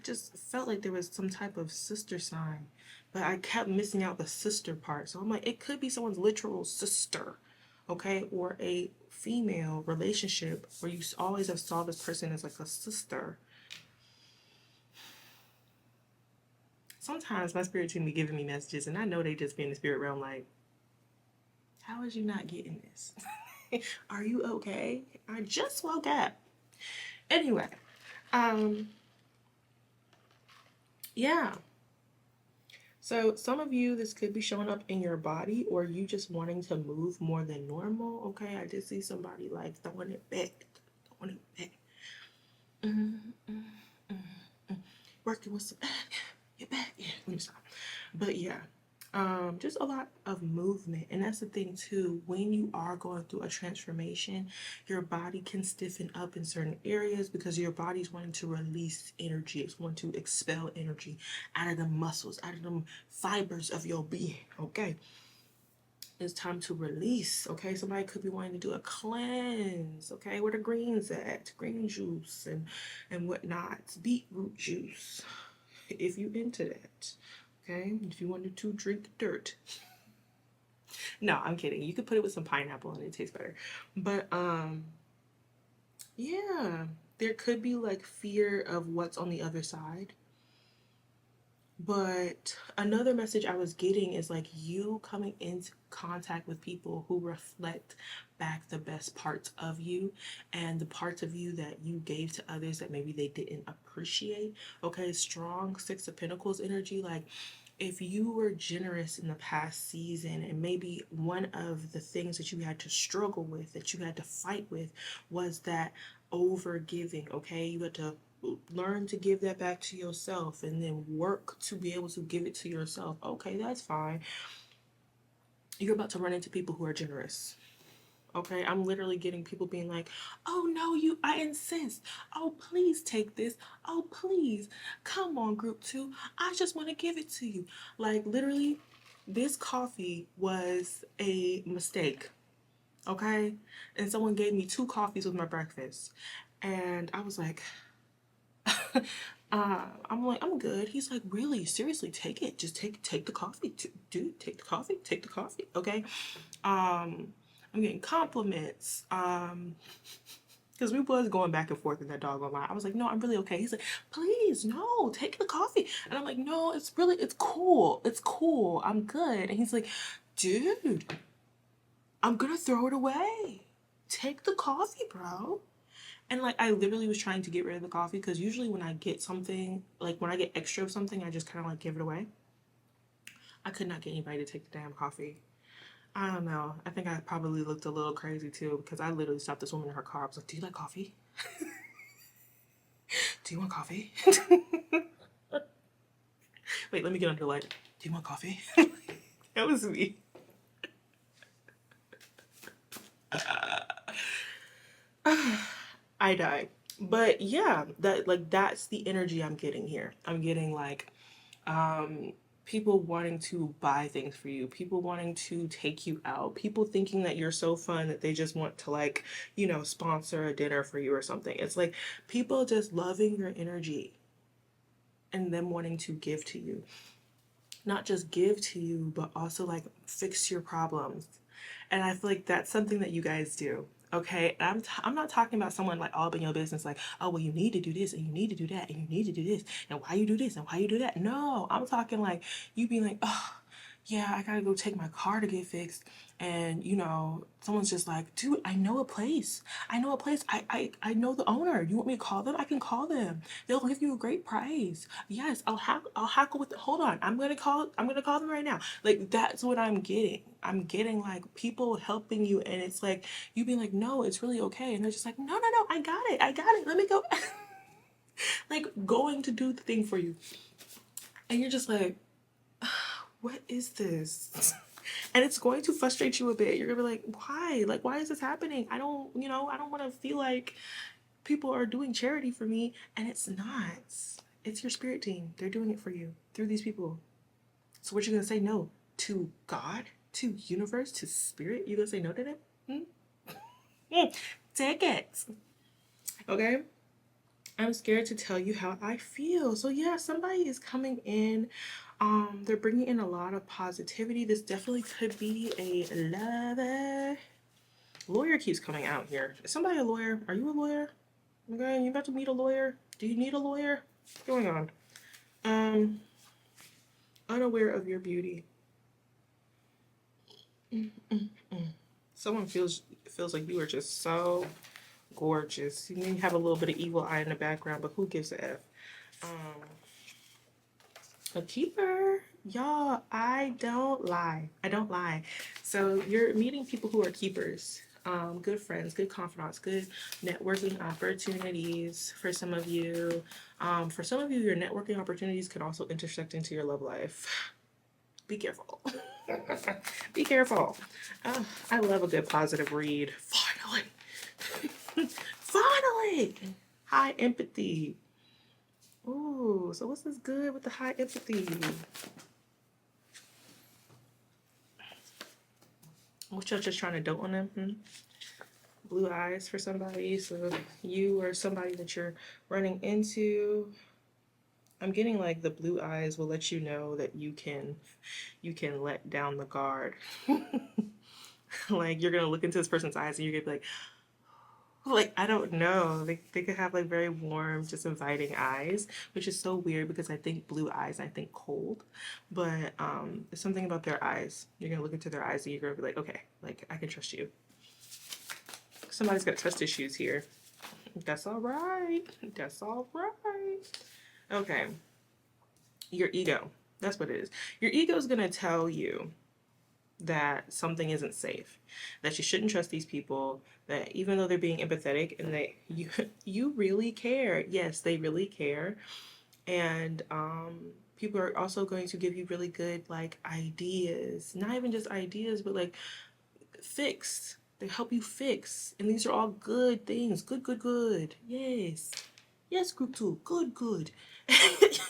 just felt like there was some type of sister sign, but I kept missing out the sister part. So I'm like, it could be someone's literal sister, okay, or a female relationship where you always have saw this person as like a sister. Sometimes my spirit team be giving me messages, and I know they just be in the spirit realm like, how is you not getting this? Are you okay? I just woke up. Anyway, um, yeah. So some of you, this could be showing up in your body or you just wanting to move more than normal. Okay, I did see somebody like throwing it back, throwing it back. Working with some, get back. Yeah, let me stop. But yeah, just a lot of movement. And that's the thing too, when you are going through a transformation, your body can stiffen up in certain areas because your body's wanting to release energy. It's wanting to expel energy out of the muscles, out of the fibers of your being. Okay, it's time to release. Okay, somebody could be wanting to do a cleanse. Okay, where the greens at? Green juice and whatnot, beetroot juice if you into that. Okay, if you wanted to drink dirt. No, I'm kidding. You could put it with some pineapple and it tastes better. But yeah, there could be like fear of what's on the other side. But another message I was getting is like you coming into contact with people who reflect back the best parts of you and the parts of you that you gave to others that maybe they didn't appreciate. Okay, strong Six of Pentacles energy. Like if you were generous in the past season and maybe one of the things that you had to struggle with, that you had to fight with, was that over giving. Okay, you had to learn to give that back to yourself and then work to be able to give it to yourself. Okay, that's fine. You're about to run into people who are generous. Okay, I'm literally getting people being like, oh no, I insist. Oh, please take this. Oh, please. Come on, group two. I just want to give it to you. Like, literally, this coffee was a mistake. Okay, and someone gave me 2 coffees with my breakfast. And I was like, I'm like, I'm good. He's like, really? Seriously, take it. Just take the coffee. Dude, take the coffee. Take the coffee. Okay. I'm getting compliments. Because we was going back and forth in that doggone line. I was like, no, I'm really okay. He's like, please, no, take the coffee. And I'm like, no, it's cool. It's cool. I'm good. And he's like, dude, I'm gonna throw it away. Take the coffee, bro. And like I literally was trying to get rid of the coffee because usually when I get something, like when I get extra of something, I just kind of like give it away. I could not get anybody to take the damn coffee. I don't know. I think I probably looked a little crazy too because I literally stopped this woman in her car. I was like, do you like coffee? Do you want coffee? Wait, let me get under the light. Do you want coffee? That was me. I died. But yeah, that's the energy I'm getting here. I'm getting like people wanting to buy things for you, people wanting to take you out, people thinking that you're so fun that they just want to like, sponsor a dinner for you or something. It's like people just loving your energy and them wanting to give to you. Not just give to you, but also like fix your problems. And I feel like that's something that you guys do. Okay, I'm not talking about someone like all up in your business, like, oh well, you need to do this and you need to do that and you need to do this and why you do this and why you do that. No, I'm talking like you being like, oh yeah, I gotta go take my car to get fixed. And someone's just like, dude, I know a place. I know a place. I know the owner. You want me to call them? I can call them. They'll give you a great price. Yes, I'll hackle with hold on. I'm gonna call them right now. Like that's what I'm getting. I'm getting like people helping you and it's like you being like, no, it's really okay. And they're just like, no, I got it. I got it. Let me go. Like going to do the thing for you. And you're just like, what is this? And it's going to frustrate you a bit. You're gonna be like, why? Like, why is this happening? I don't want to feel like people are doing charity for me. And it's not. It's your spirit team. They're doing it for you through these people. So what you gonna say no to God, to universe, to spirit? You gonna say no to them? Take it. Okay? I'm scared to tell you how I feel. So yeah, somebody is coming in. They're bringing in a lot of positivity. This definitely could be a lover. Lawyer keeps coming out here. Is somebody a lawyer? Are you a lawyer? Okay, you about to meet a lawyer? Do you need a lawyer? What's going on? Um, Unaware of your beauty. Someone feels like you are just so gorgeous. You may have a little bit of evil eye in the background, but who gives a f? Um, a keeper, y'all. I don't lie. I don't lie. So you're meeting people who are keepers. Good friends, good confidants, good networking opportunities for some of you. For some of you, your networking opportunities could also intersect into your love life. Be careful. Be careful. I love a good positive read. Finally. Finally. High empathy. Ooh, so what's this good with the high empathy? What y'all just trying to dote on them? Blue eyes for somebody. So you or somebody that you're running into. I'm getting like the blue eyes will let you know that you can let down the guard. Like you're gonna look into this person's eyes and you're gonna be like I don't know. They could have like very warm, just inviting eyes, which is so weird because I think blue eyes, I think cold. But there's something about their eyes. You're gonna look into their eyes and you're gonna be like, okay, like I can trust you. Somebody's got trust issues here. That's all right. That's all right. Okay. Your ego. That's what it is. Your ego is gonna tell you that something isn't safe, that you shouldn't trust these people, that even though they're being empathetic and that you really care. Yes, they really care. And people are also going to give you really good like ideas. Not even just ideas, but like fix. They help you fix. And these are all good things. Good, good, good. Yes. Yes, group two. Good, good.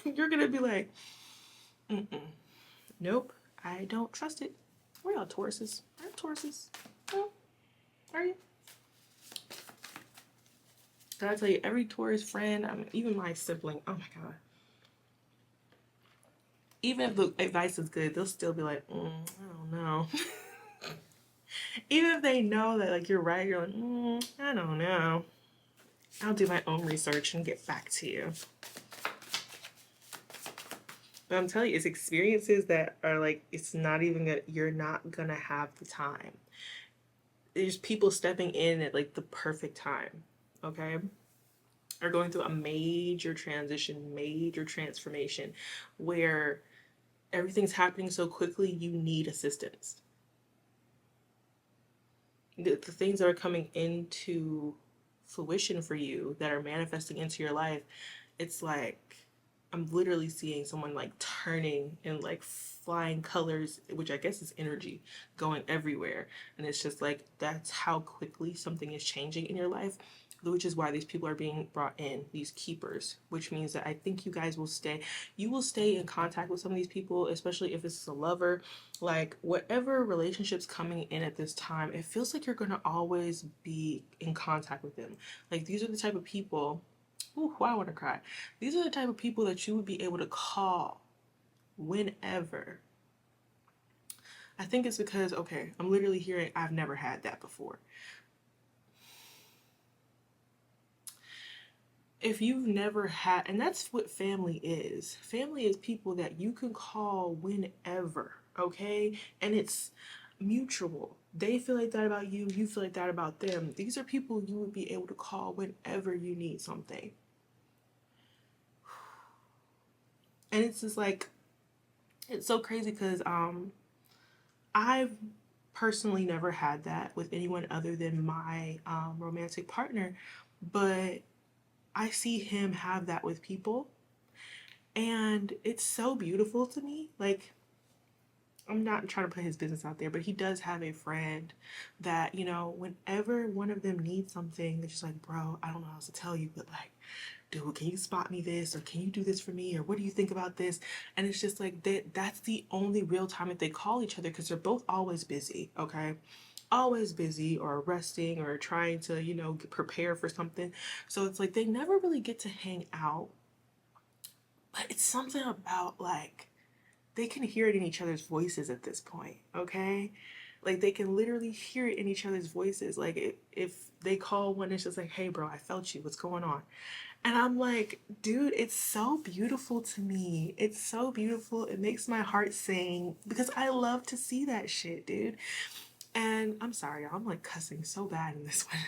You're gonna be like, nope, I don't trust it. We're all Tauruses. I'm Tauruses. Oh, are you? Did I tell you every Taurus friend, even my sibling, oh my god. Even if the advice is good, they'll still be like, I don't know. Even if they know that like you're right, you're like, I don't know. I'll do my own research and get back to you. But I'm telling you, it's experiences that are like, it's not even gonna, you're not gonna have the time. There's people stepping in at like the perfect time, okay? Are going through a major transition, major transformation where everything's happening so quickly, you need assistance. The things that are coming into fruition for you that are manifesting into your life, it's like I'm literally seeing someone like turning and like flying colors, which I guess is energy going everywhere. And it's just like that's how quickly something is changing in your life, which is why these people are being brought in, these keepers, which means that I think you guys will stay, you will stay in contact with some of these people, especially if it's a lover. Like whatever relationships coming in at this time, it feels like you're gonna always be in contact with them. Like these are the type of people, ooh, I want to cry. These are the type of people that you would be able to call whenever. I think it's because, okay, I'm literally hearing I've never had that before. If you've never had, and that's what family is. Family is people that you can call whenever, okay? And it's mutual. They feel like that about you, you feel like that about them. These are people you would be able to call whenever you need something. And it's just like, it's so crazy because I've personally never had that with anyone other than my romantic partner, but I see him have that with people, and it's so beautiful to me. Like, I'm not trying to put his business out there, but he does have a friend that, you know, whenever one of them needs something, they're just like, bro, I don't know how to tell you, but like, dude, can you spot me this? Or can you do this for me? Or what do you think about this? And it's just like that's the only real time that they call each other because they're both always busy, okay? always busy or resting or trying to, prepare for something. So it's like they never really get to hang out. But it's something about like they can hear it in each other's voices at this point, okay? Like they can literally hear it in each other's voices. Like if they call one, it's just like, hey, bro, I felt you. What's going on? And I'm like, dude, it's so beautiful to me. It's so beautiful. It makes my heart sing because I love to see that shit, dude. And I'm sorry, y'all, I'm like cussing so bad in this one.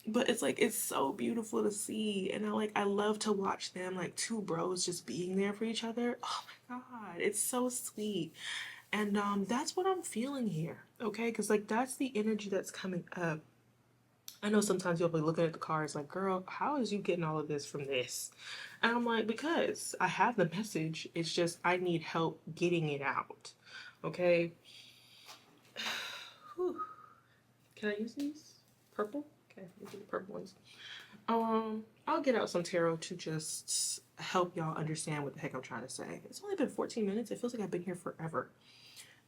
But it's like it's so beautiful to see, and I love to watch them, like two bros just being there for each other. Oh my god, it's so sweet. And that's what I'm feeling here, okay? Because like that's the energy that's coming up. I know sometimes you'll be looking at the cards like, girl, how is you getting all of this from this? And I'm like, because I have the message, it's just I need help getting it out, okay? Whew. Can I use these? Purple? Okay, let me do the purple ones. I'll get out some tarot to just help y'all understand what the heck I'm trying to say. It's only been 14 minutes. It feels like I've been here forever.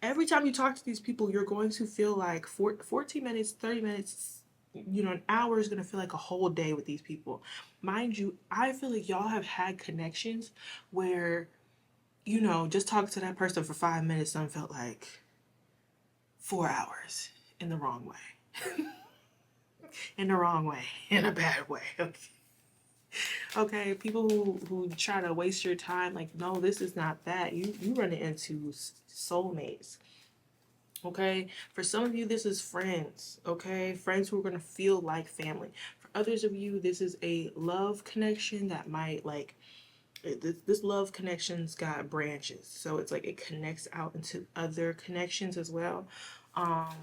Every time you talk to these people, you're going to feel like 14 minutes, 30 minutes, an hour is going to feel like a whole day with these people. Mind you, I feel like y'all have had connections where, just talking to that person for 5 minutes, some felt like 4 hours in the wrong way. In the wrong way, in a bad way. Okay, people who try to waste your time, like, no, this is not that. You run into soulmates. Okay, for some of you, this is friends. Okay, friends who are gonna feel like family. For others of you, this is a love connection that might like this love connection's got branches, so it's like it connects out into other connections as well. Um,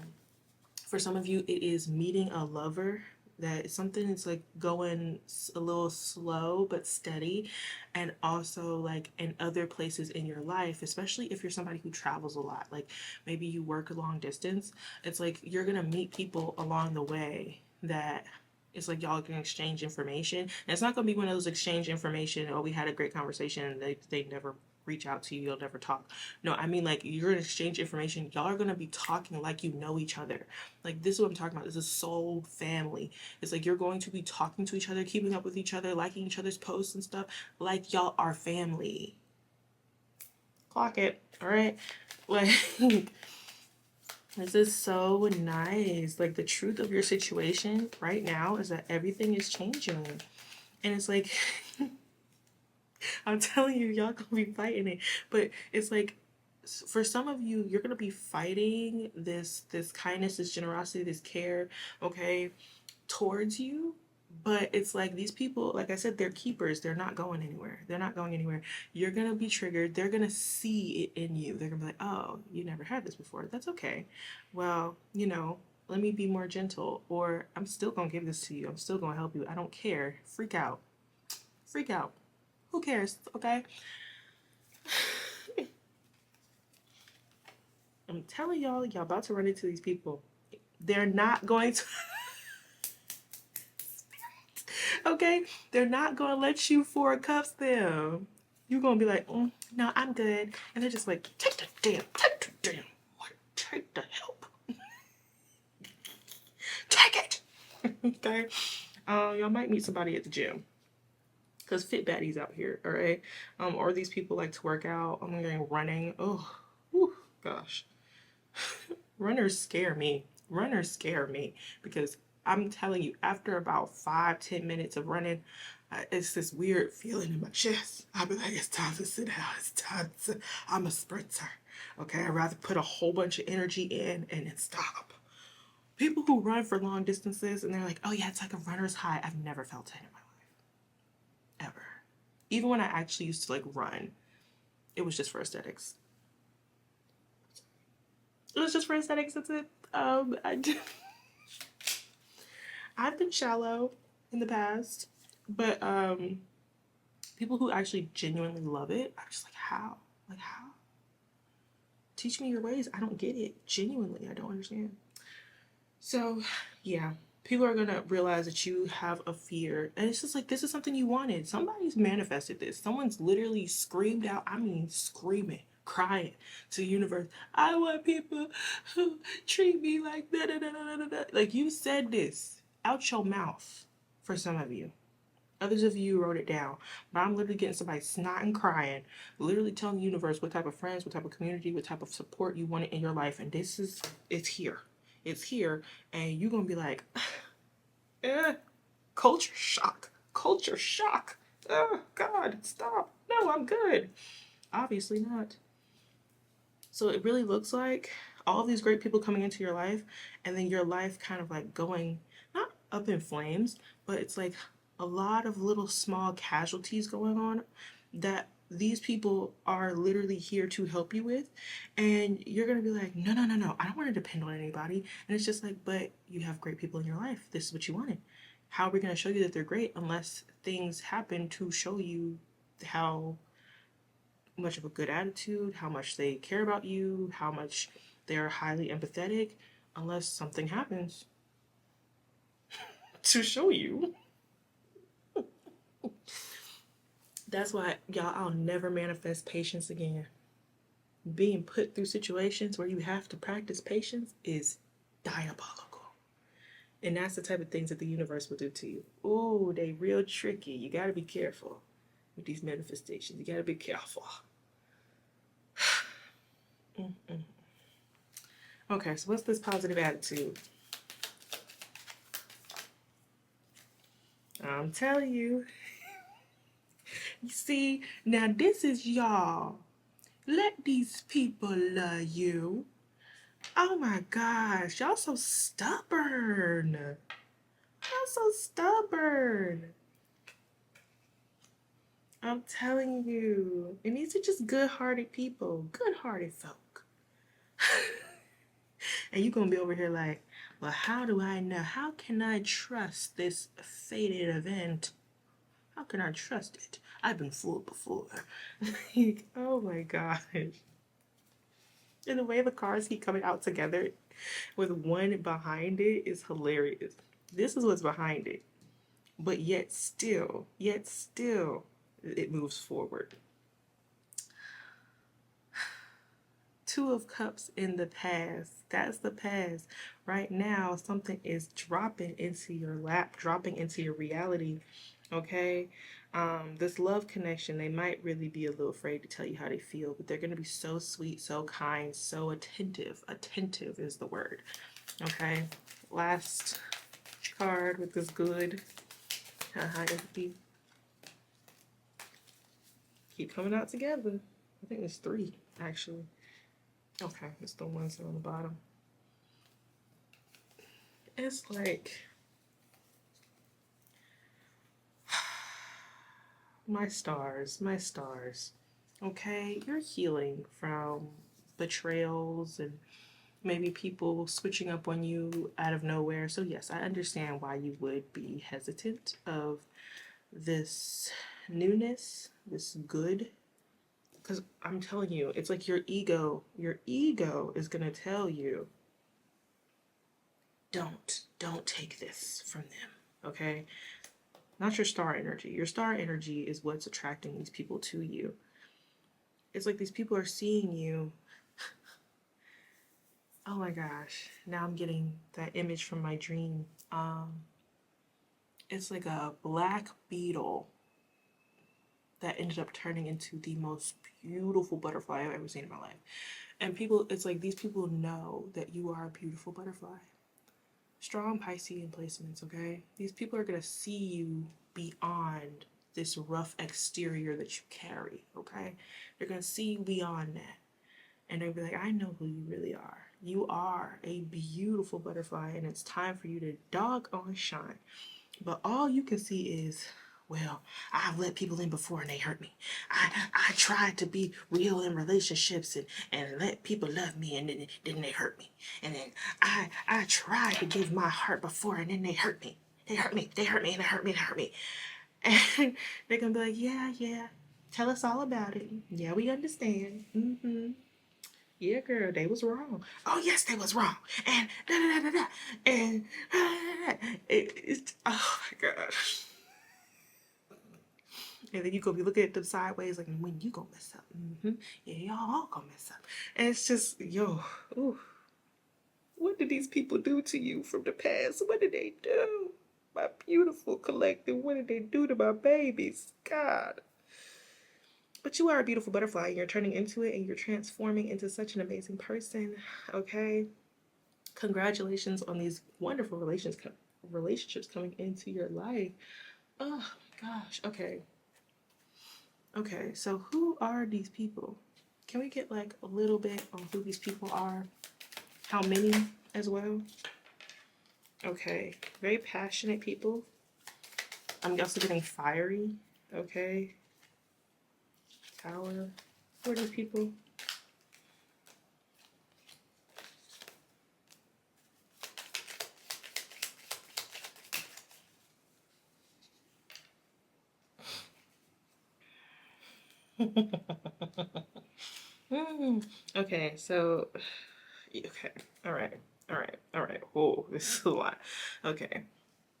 for some of you, it is meeting a lover that something is like going a little slow but steady, and also like in other places in your life, especially if you're somebody who travels a lot, like maybe you work a long distance, it's like you're gonna meet people along the way that it's like y'all can exchange information, and it's not gonna be one of those exchange information, oh, we had a great conversation, and they never reach out to you, you'll never talk. No, I mean like you're gonna exchange information, y'all are gonna be talking like you know each other. Like this is what I'm talking about. This is soul family. It's like you're going to be talking to each other, keeping up with each other, liking each other's posts and stuff, like y'all are family. Clock it, all right? Like this is so nice. Like the truth of your situation right now is that everything is changing. And it's like I'm telling you, y'all gonna be fighting it. But it's like for some of you, you're gonna be fighting this kindness, this generosity, this care, okay, towards you. But it's like these people, like I said, they're keepers. They're not going anywhere. They're not going anywhere. You're gonna be triggered. They're gonna see it in you. They're gonna be like, oh, you never had this before. That's okay. Well, let me be more gentle. Or I'm still gonna give this to you. I'm still gonna help you. I don't care. Freak out. Freak out. Who cares? Okay. I'm telling y'all about to run into these people. They're not going to, okay? They're not going to let you four cuffs them. You're going to be like, no, I'm good. And they're just like, take the damn, what? Take the help. Take it. Okay? Y'all might meet somebody at the gym. Because fit baddies out here, all right? Or these people like to work out. I'm going running. Oh, whew, gosh. Runners scare me. Runners scare me because I'm telling you, after about 5-10 minutes of running, it's this weird feeling in my chest. I'll be like, it's time to sit down. It's time to, I'm a sprinter. Okay, I'd rather put a whole bunch of energy in and then stop. People who run for long distances and they're like, oh yeah, it's like a runner's high. I've never felt it in my life. Ever. Even when I actually used to like run, it was just for aesthetics. It was just for aesthetics. That's it. I've been shallow in the past, but people who actually genuinely love it, I'm just like, how? Like, how? Teach me your ways. I don't get it. Genuinely, I don't understand. So, yeah, people are gonna realize that you have a fear, and it's just like this is something you wanted. Somebody's manifested this. Someone's literally screamed out. I mean, screaming crying to the universe, I want people who treat me like da da da da da da. Like, you said this out your mouth for some of you. Others of you wrote it down. But I'm literally getting somebody snot and crying, literally telling the universe what type of friends, what type of community, what type of support you wanted in your life. And this is, it's here. It's here. And you're going to be like, eh, culture shock. Culture shock. Oh, God, stop. No, I'm good. Obviously not. So it really looks like all of these great people coming into your life, and then your life kind of like going, not up in flames, but it's like a lot of little small casualties going on that these people are literally here to help you with. And you're going to be like, no, no, no, no, I don't want to depend on anybody. And it's just like, but you have great people in your life. This is what you wanted. How are we going to show you that they're great unless things happen to show you how much of a good attitude, how much they care about you, how much they're highly empathetic, unless something happens to show you. That's why, y'all, I'll never manifest patience again. Being put through situations where you have to practice patience is diabolical. And that's the type of things that the universe will do to you. Ooh, they real tricky. You gotta be careful with these manifestations. You gotta be careful. Okay, so what's this positive attitude? I'm telling you. You see, now this is y'all. Let these people love you. Oh my gosh, y'all so stubborn. Y'all so stubborn. I'm telling you. And these are just good-hearted people. Good-hearted folk. And you're going to be over here like, well, how do I know? How can I trust this fated event? How can I trust it? I've been fooled before. Like, oh my gosh. And the way the cars keep coming out together with one behind it is hilarious. This is what's behind it. But yet still, it moves forward. Two of Cups in the past. That's the past. Right now, something is dropping into your lap, dropping into your reality. Okay? This love connection, they might really be a little afraid to tell you how they feel, but they're going to be so sweet, so kind, so attentive. Attentive is the word. Okay? Last card with this good. Empathy. Keep coming out together. I think there's three, actually. Okay, it's the ones that are on the bottom. It's like my stars, my stars. Okay, you're healing from betrayals and maybe people switching up on you out of nowhere. So yes, I understand why you would be hesitant of this newness, this good. Because I'm telling you, it's like your ego is going to tell you, don't take this from them, okay? Not your star energy. Your star energy is what's attracting these people to you. It's like these people are seeing you. Oh my gosh, now I'm getting that image from my dream. It's like a black beetle that ended up turning into the most beautiful butterfly I've ever seen in my life. And people, it's like these people know that you are a beautiful butterfly. Strong Piscean placements, okay? These people are going to see you beyond this rough exterior that you carry, okay? They're going to see you beyond that. And they'll be like, I know who you really are. You are a beautiful butterfly, and it's time for you to doggone shine. But all you can see is, well, I've let people in before and they hurt me. I tried to be real in relationships and let people love me and then they hurt me. And then I tried to give my heart before and then they hurt me. They hurt me, and they hurt me, And they're going to be like, yeah, tell us all about it. Yeah, we understand. Mm-hmm. Yeah, girl, they was wrong. Oh, yes, they was wrong. And da-da-da-da-da. And it's, oh my gosh. And then you go be looking at them sideways like, when you gonna mess up? Yeah, y'all all gonna mess up. And it's just, yo, ooh, what did these people do to you from the past? What did they do? My beautiful collective, what did they do to my babies? God. But you are a beautiful butterfly, and you're turning into it, and you're transforming into such an amazing person, okay? Congratulations on these wonderful relationships coming into your life. Oh gosh, okay. Okay, so who are these people? Can we get like a little bit on who these people are? How many as well? Okay, very passionate people. I'm also getting fiery. Okay, Tower. Who are these people? Okay, so okay, all right, all right, all right. Whoa, this is a lot. Okay,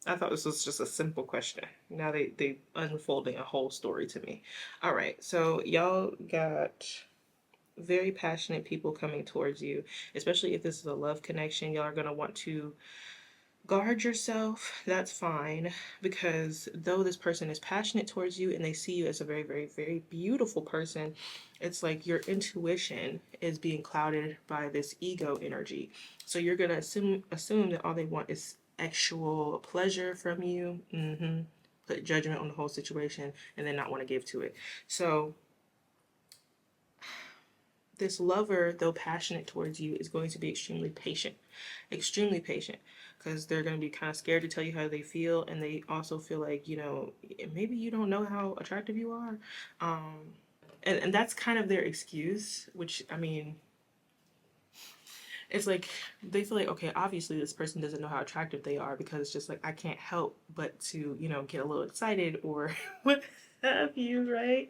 I thought this was just a simple question. Now they unfolding a whole story to me. All right, so y'all got very passionate people coming towards you, especially if this is a love connection. Y'all are gonna want to guard yourself. That's fine, because though this person is passionate towards you and they see you as a very, very, very beautiful person, it's like your intuition is being clouded by this ego energy. So you're gonna assume that all they want is actual pleasure from you. Put judgment on the whole situation and then not want to give to it. So this lover, though passionate towards you, is going to be extremely patient, because they're going to be kind of scared to tell you how they feel, and they also feel like, maybe you don't know how attractive you are. And that's kind of their excuse, which, I mean, it's like they feel like, okay, obviously this person doesn't know how attractive they are, because it's just like, I can't help but to, get a little excited or what have you, right?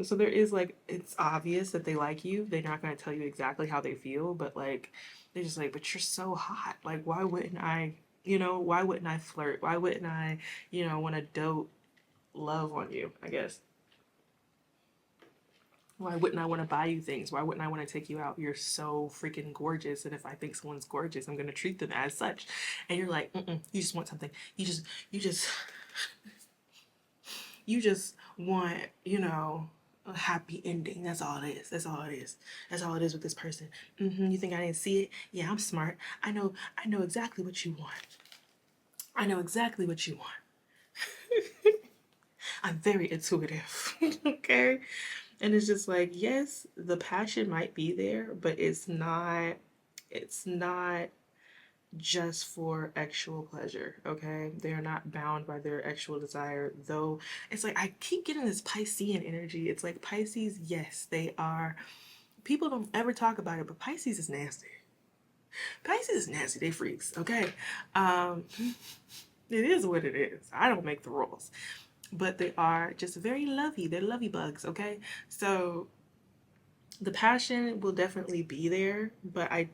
So there is like, it's obvious that they like you. They're not going to tell you exactly how they feel, but like, they're just like, but you're so hot. Like, why wouldn't why wouldn't I flirt? Why wouldn't I, want to dote love on you, I guess. Why wouldn't I want to buy you things? Why wouldn't I want to take you out? You're so freaking gorgeous. And if I think someone's gorgeous, I'm going to treat them as such. And you're like, you just want something. You just, you just want, a happy ending. That's all it is. That's all it is. That's all it is with this person. You think I didn't see it? Yeah, I'm smart. I know exactly what you want. I know exactly what you want. I'm very intuitive. Okay? And it's just like, yes, the passion might be there, but it's not just for actual pleasure, okay? They're not bound by their actual desire, though. It's like I keep getting this Piscean energy. It's like Pisces, yes, they are. People don't ever talk about it, but Pisces is nasty. Pisces is nasty. They freaks, okay? It is what it is. I don't make the rules. But they are just very lovey. They're lovey bugs, okay? So the passion will definitely be there, but I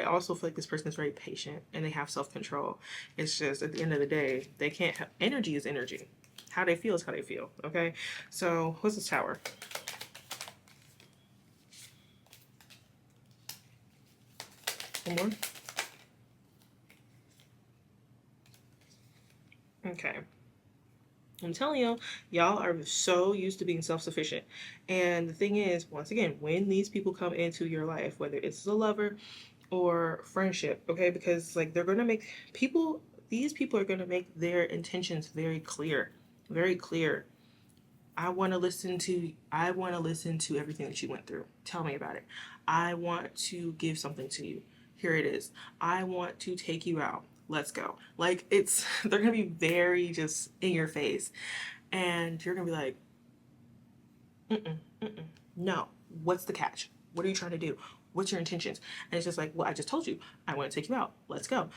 also feel like this person is very patient and they have self-control. It's just at the end of the day, they can't have, energy is energy. How they feel is how they feel, okay? So what's this Tower? One more. Okay. I'm telling y'all are so used to being self-sufficient. And the thing is, once again, when these people come into your life, whether it's a lover or friendship, okay, because like they're gonna make people, these people are gonna make their intentions very clear, very clear. I want to listen to everything that you went through. Tell me about it. I want to give something to you. Here it is. I want to take you out. Let's go. Like it's they're going to be very just in your face. And you're going to be like, "Mm-mm, mm-mm. No. What's the catch? What are you trying to do? What's your intentions?" And it's just like, "Well, I just told you. I want to take you out. Let's go."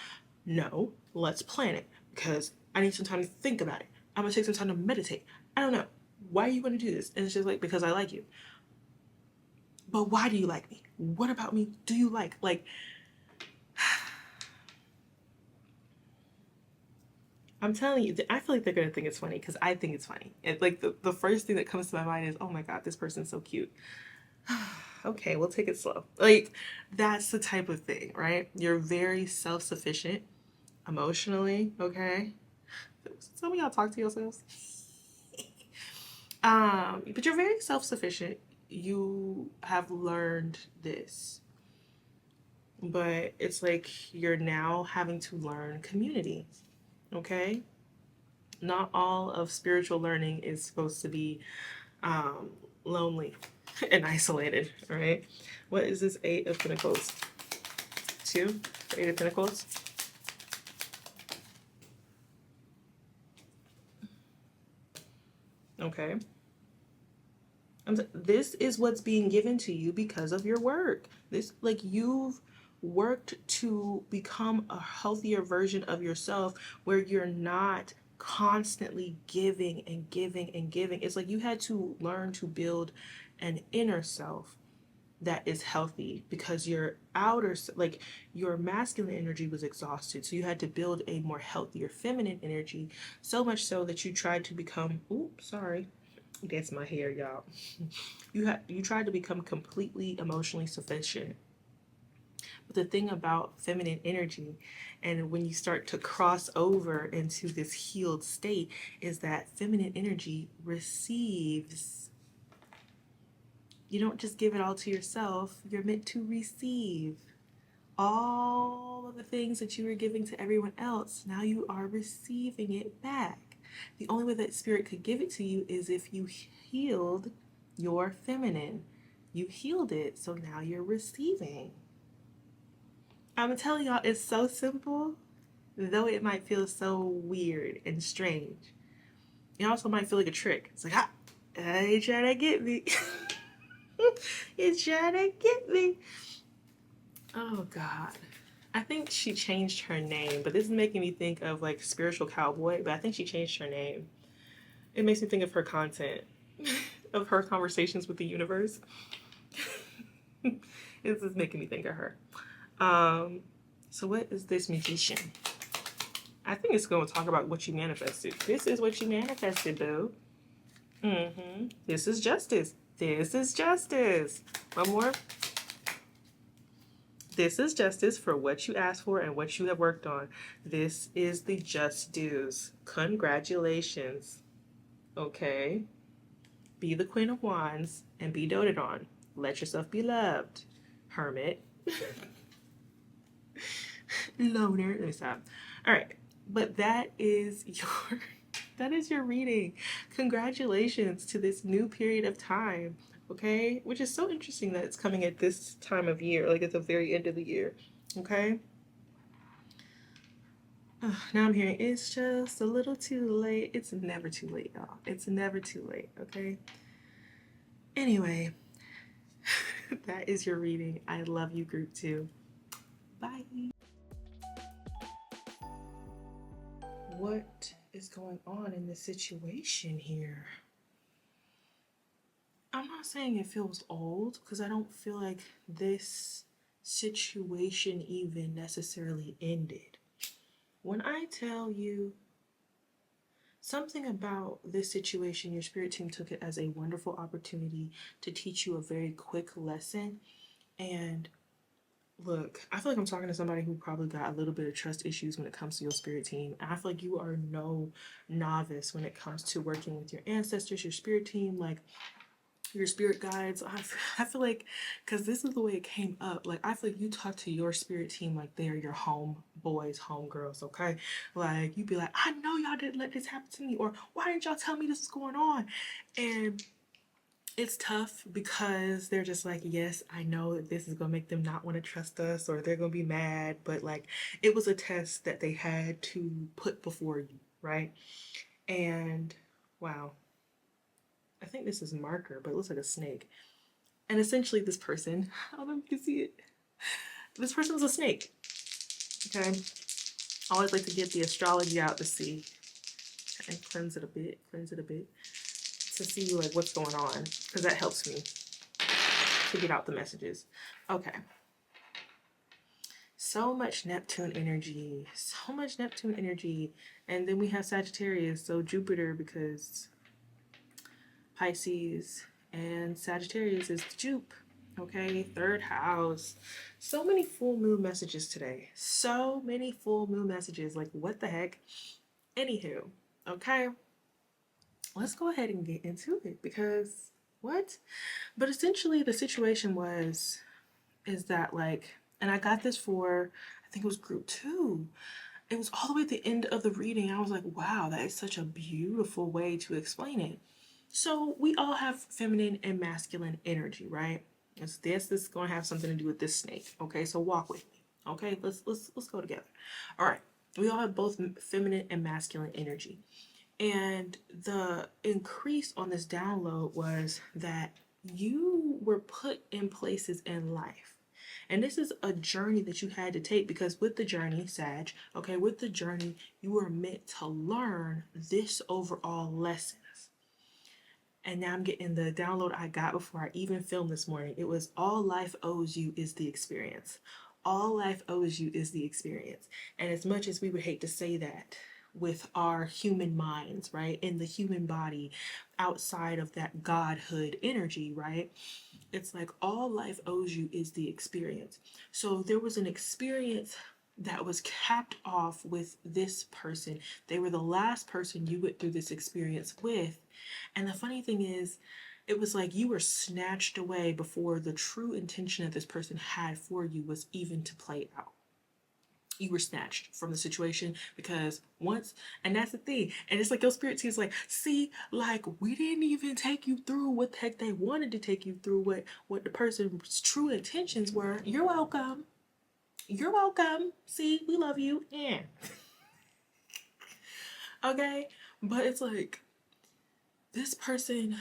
No, let's plan it, because I need some time to think about it. I'm going to take some time to meditate. I don't know. Why are you going to do this? And it's just like, because I like you. But why do you like me? What about me do you like? Like, I'm telling you, I feel like they're gonna think it's funny because I think it's funny. And like the first thing that comes to my mind is, oh my god, this person's so cute. Okay, we'll take it slow. Like that's the type of thing, right? You're very self-sufficient emotionally, okay? Some of y'all talk to yourselves. But you're very self-sufficient. You have learned this. But it's like you're now having to learn community, okay? Not all of spiritual learning is supposed to be um, lonely and isolated, all right? What is this Eight of Pentacles? Two? Eight of Pentacles? Okay. This is what's being given to you because of your work. This, like, you've worked to become a healthier version of yourself where you're not constantly giving and giving and giving. It's like you had to learn to build an inner self that is healthy because your outer, like your masculine energy was exhausted, so you had to build a more healthier feminine energy, so much so that you tried to become, oops, sorry, that's my hair, y'all. You tried to become completely emotionally sufficient. But the thing about feminine energy, and when you start to cross over into this healed state, is that feminine energy receives. You don't just give it all to yourself, you're meant to receive all of the things that you were giving to everyone else. Now you are receiving it back. The only way that spirit could give it to you is if you healed your feminine. You healed it, so now you're receiving. I'm telling y'all, it's so simple, though it might feel so weird and strange. It also might feel like a trick. It's like, ah, you trying to get me. You're trying to get me. Oh, God. I think she changed her name, but this is making me think of like Spiritual Cowboy, but I think she changed her name. It makes me think of her content, of her conversations with the universe. This is making me think of her. So what is this Magician? I think it's going to talk about what you manifested. This is what you manifested, boo. This is justice. This is justice. One more. This is justice for what you asked for and what you have worked on. This is the just dues. Congratulations. Okay. Be the Queen of Wands and be doted on. Let yourself be loved. Hermit. Loner. Let me stop. All right. But that is your reading. Congratulations to this new period of time. Okay? Which is so interesting that it's coming at this time of year, like at the very end of the year. Okay? Now I'm hearing it's just a little too late. It's never too late, y'all. It's never too late, okay? Anyway, that is your reading. I love you, group 2. Bye. What is going on in this situation here? I'm not saying it feels old because I don't feel like this situation even necessarily ended. When I tell you something about this situation, your spirit team took it as a wonderful opportunity to teach you a very quick lesson. And look, I feel like I'm talking to somebody who probably got a little bit of trust issues when it comes to your spirit team. And I feel like you are no novice when it comes to working with your ancestors, your spirit team, like your spirit guides. I feel like, because this is the way it came up, like I feel like you talk to your spirit team like they're your home boys, home girls, okay? Like you'd be like, I know y'all didn't let this happen to me, or why didn't y'all tell me this was going on? And it's tough because they're just like, yes, I know that this is gonna make them not want to trust us, or they're gonna be mad, but like it was a test that they had to put before you, right? And wow, I think this is marker, but it looks like a snake. And essentially this person, I don't know if you can see it, this person was a snake, okay? I always like to get the astrology out to see, and cleanse it a bit, to see like what's going on, because that helps me to get out the messages. Okay. so much Neptune energy, so much Neptune energy. And then we have Sagittarius, so Jupiter, because Pisces and Sagittarius is the Jupe. Okay, third house. So many full moon messages today. So many full moon messages. Like, what the heck? Anywho, okay, let's go ahead and get into it because what? But essentially, the situation is that, like, and I got this for, I think it was group 2. It was all the way at the end of the reading. I was like, wow, that is such a beautiful way to explain it. So we all have feminine and masculine energy, right? This is going to have something to do with this snake. Okay, so walk with me. Okay, let's go together. All right, we all have both feminine and masculine energy, and the increase on this download was that you were put in places in life. And this is a journey that you had to take because with the journey, Sag, okay, with the journey, you were meant to learn this overall lesson. And now I'm getting the download I got before I even filmed this morning. It was all life owes you is the experience. All life owes you is the experience. And as much as we would hate to say that with our human minds, right, in the human body, outside of that godhood energy, right, it's like all life owes you is the experience. So there was an experience that was capped off with this person. They were the last person you went through this experience with. And the funny thing is, it was like you were snatched away before the true intention that this person had for you was even to play out. You were snatched from the situation because once, and that's the thing, and it's like your spirit team is like, see, like we didn't even take you through what the heck they wanted to take you through, what the person's true intentions were. You're welcome. You're welcome. See, we love you. And okay, but it's like this person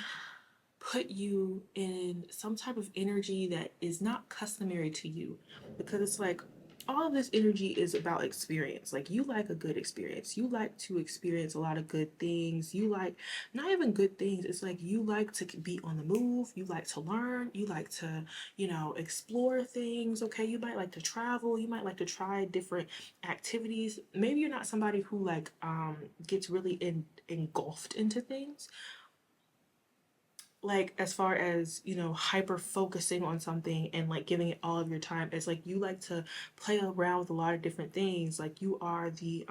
put you in some type of energy that is not customary to you, because it's like all of this energy is about experience. Like you like a good experience. You like to experience a lot of good things. You like not even good things. It's like you like to be on the move. You like to learn. You like to, explore things. Okay. You might like to travel. You might like to try different activities. Maybe you're not somebody who gets really engulfed into things, like as far as hyper focusing on something and like giving it all of your time. It's like you like to play around with a lot of different things. Like you are the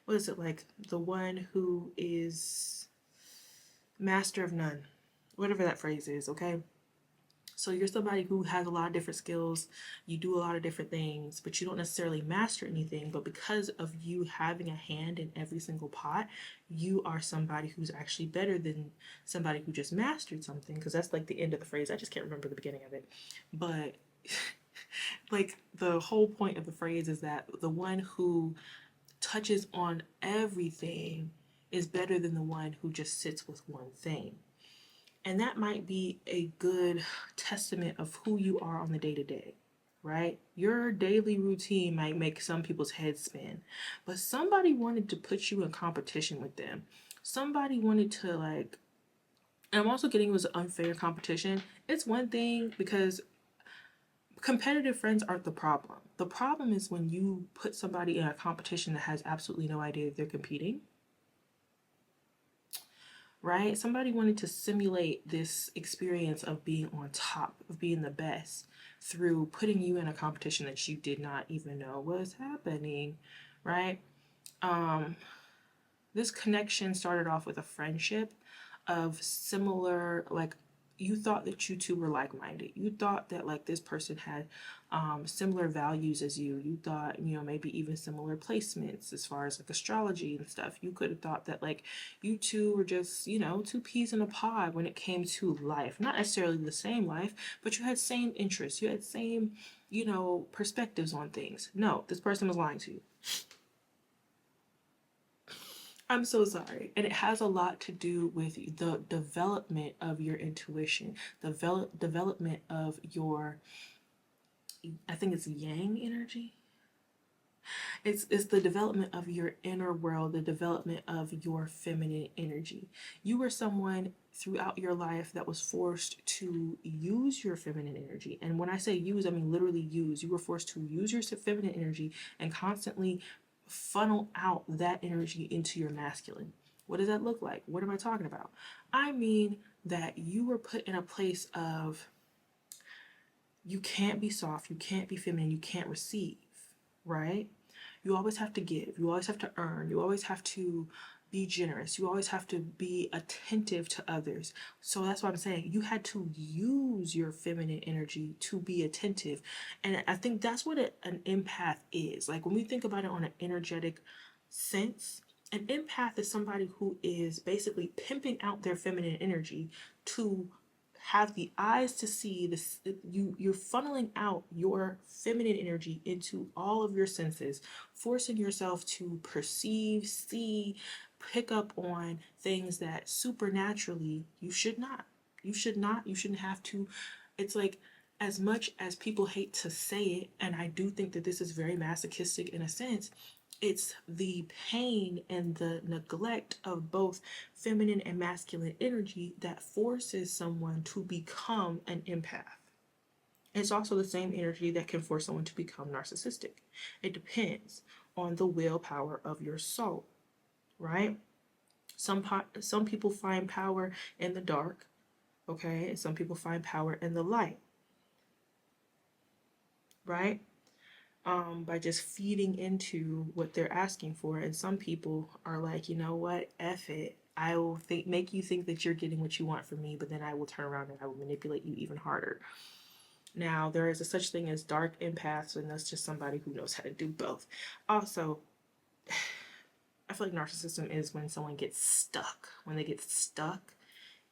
what is it, like the one who is master of none, whatever that phrase is. Okay, so you're somebody who has a lot of different skills, you do a lot of different things, but you don't necessarily master anything. But because of you having a hand in every single pot, you are somebody who's actually better than somebody who just mastered something. Because that's like the end of the phrase. I just can't remember the beginning of it. But like the whole point of the phrase is that the one who touches on everything is better than the one who just sits with one thing. And that might be a good testament of who you are on the day to day, right? Your daily routine might make some people's heads spin, but somebody wanted to put you in competition with them. Somebody wanted to and I'm also getting it was unfair competition. It's one thing because competitive friends aren't the problem. The problem is when you put somebody in a competition that has absolutely no idea that they're competing, right? Somebody wanted to simulate this experience of being on top, of being the best, through putting you in a competition that you did not even know was happening, right? This connection started off with a friendship of similar, like you thought that you two were like-minded. You thought that like this person had similar values as you. You thought, maybe even similar placements as far as like astrology and stuff. You could have thought that like you two were just, two peas in a pod when it came to life. Not necessarily the same life, but you had same interests. You had same, perspectives on things. No, this person was lying to you. I'm so sorry. And it has a lot to do with the development of your intuition, the development of your, I think it's yang energy. It's the development of your inner world, the development of your feminine energy. You were someone throughout your life that was forced to use your feminine energy. And when I say use, I mean literally use. You were forced to use your feminine energy and constantly funnel out that energy into your masculine. What does that look like? What am I talking about? I mean that you were put in a place of you can't be soft, you can't be feminine, you can't receive, right? You always have to give, you always have to earn, you always have to be generous, you always have to be attentive to others. So that's what I'm saying. You had to use your feminine energy to be attentive. And I think that's what an empath is. Like when we think about it on an energetic sense, an empath is somebody who is basically pimping out their feminine energy to have the eyes to see this. You're funneling out your feminine energy into all of your senses, forcing yourself to perceive, see, pick up on things that supernaturally you should not. You shouldn't have to. It's like, as much as people hate to say it, and I do think that this is very masochistic in a sense, it's the pain and the neglect of both feminine and masculine energy that forces someone to become an empath. It's also the same energy that can force someone to become narcissistic. It depends on the willpower of your soul, right? Some people find power in the dark, okay? And some people find power in the light, right? By just feeding into what they're asking for. And some people are like, you know what, F it. I will make you think that you're getting what you want from me, but then I will turn around and I will manipulate you even harder. Now, there is a such thing as dark empaths, and that's just somebody who knows how to do both. Also, I feel like narcissism is when someone gets stuck, when they get stuck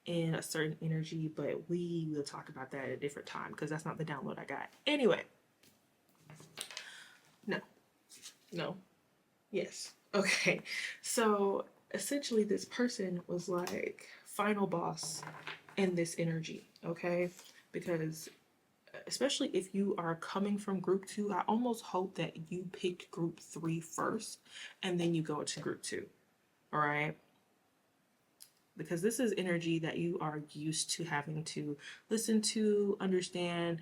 in a certain energy, but we will talk about that at a different time because that's not the download I got. Anyway, no, no, yes. Okay, so essentially, this person was like final boss in this energy, okay? Because especially if you are coming from group 2, I almost hope that you picked group 3 first and then you go to group 2, all right? Because this is energy that you are used to having to listen to, understand,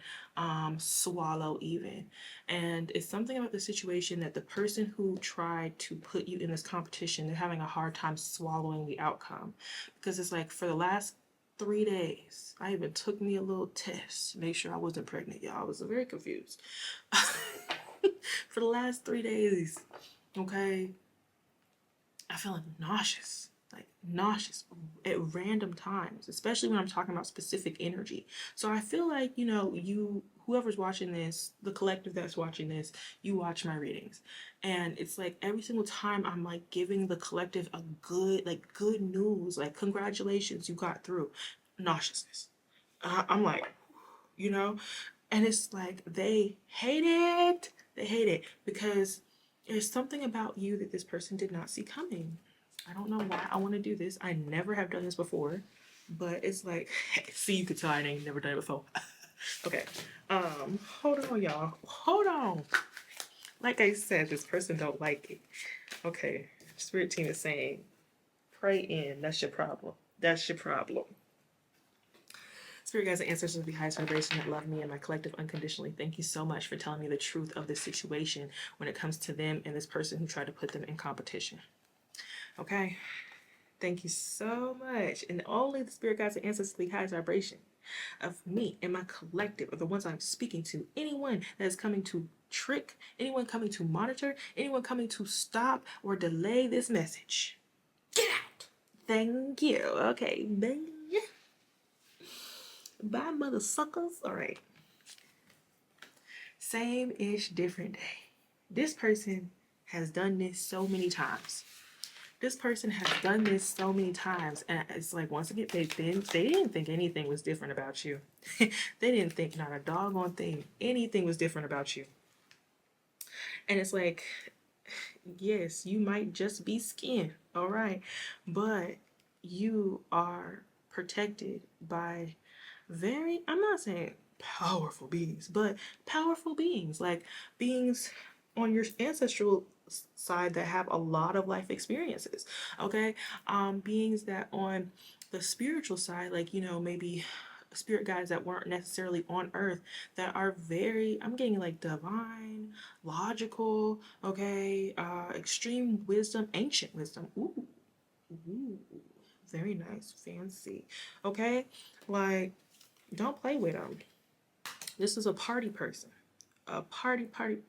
swallow even. And it's something about the situation that the person who tried to put you in this competition, they're having a hard time swallowing the outcome. Because it's like for the last 3 days, I even took me a little test to make sure I wasn't pregnant, y'all. I was very confused. For the last 3 days, okay, I feel nauseous, like nauseous at random times, especially when I'm talking about specific energy. So I feel like, you know, whoever's watching this, the collective that's watching this, you watch my readings. And it's like every single time I'm like giving the collective a good news, like congratulations, you got through. Nauseousness. I'm like, you know, and it's like they hate it. They hate it because there's something about you that this person did not see coming. I don't know why I want to do this. I never have done this before, but it's like, see, you could tell I ain't never done it before. Okay, hold on, y'all. Hold on. Like I said, this person don't like it. Okay, Spirit Team is saying, pray in. That's your problem. That's your problem. Spirit guides and ancestors of the highest vibration that love me and my collective unconditionally, thank you so much for telling me the truth of this situation when it comes to them and this person who tried to put them in competition. Okay? Thank you so much. And only the spirit guides and ancestors of the highest vibration of me and my collective are the ones I'm speaking to. Anyone that is coming to trick, anyone coming to monitor, anyone coming to stop or delay this message, get out. Thank you. Okay, bye. Bye, mother suckers. All right. Same-ish, different day. This person has done this so many times. This person has done this so many times. And it's like, once again, they didn't think anything was different about you. They didn't think not a doggone thing, anything was different about you. And it's like, yes, you might just be skin, all right? But you are protected by I'm not saying powerful beings, but powerful beings, like beings on your ancestral side that have a lot of life experiences. Okay. Beings that on the spiritual side, like, maybe spirit guides that weren't necessarily on earth, that are very, I'm getting like divine, logical, okay, extreme wisdom, ancient wisdom. Ooh, ooh, very nice, fancy. Okay, like, don't play with them. This is a party person, a party person.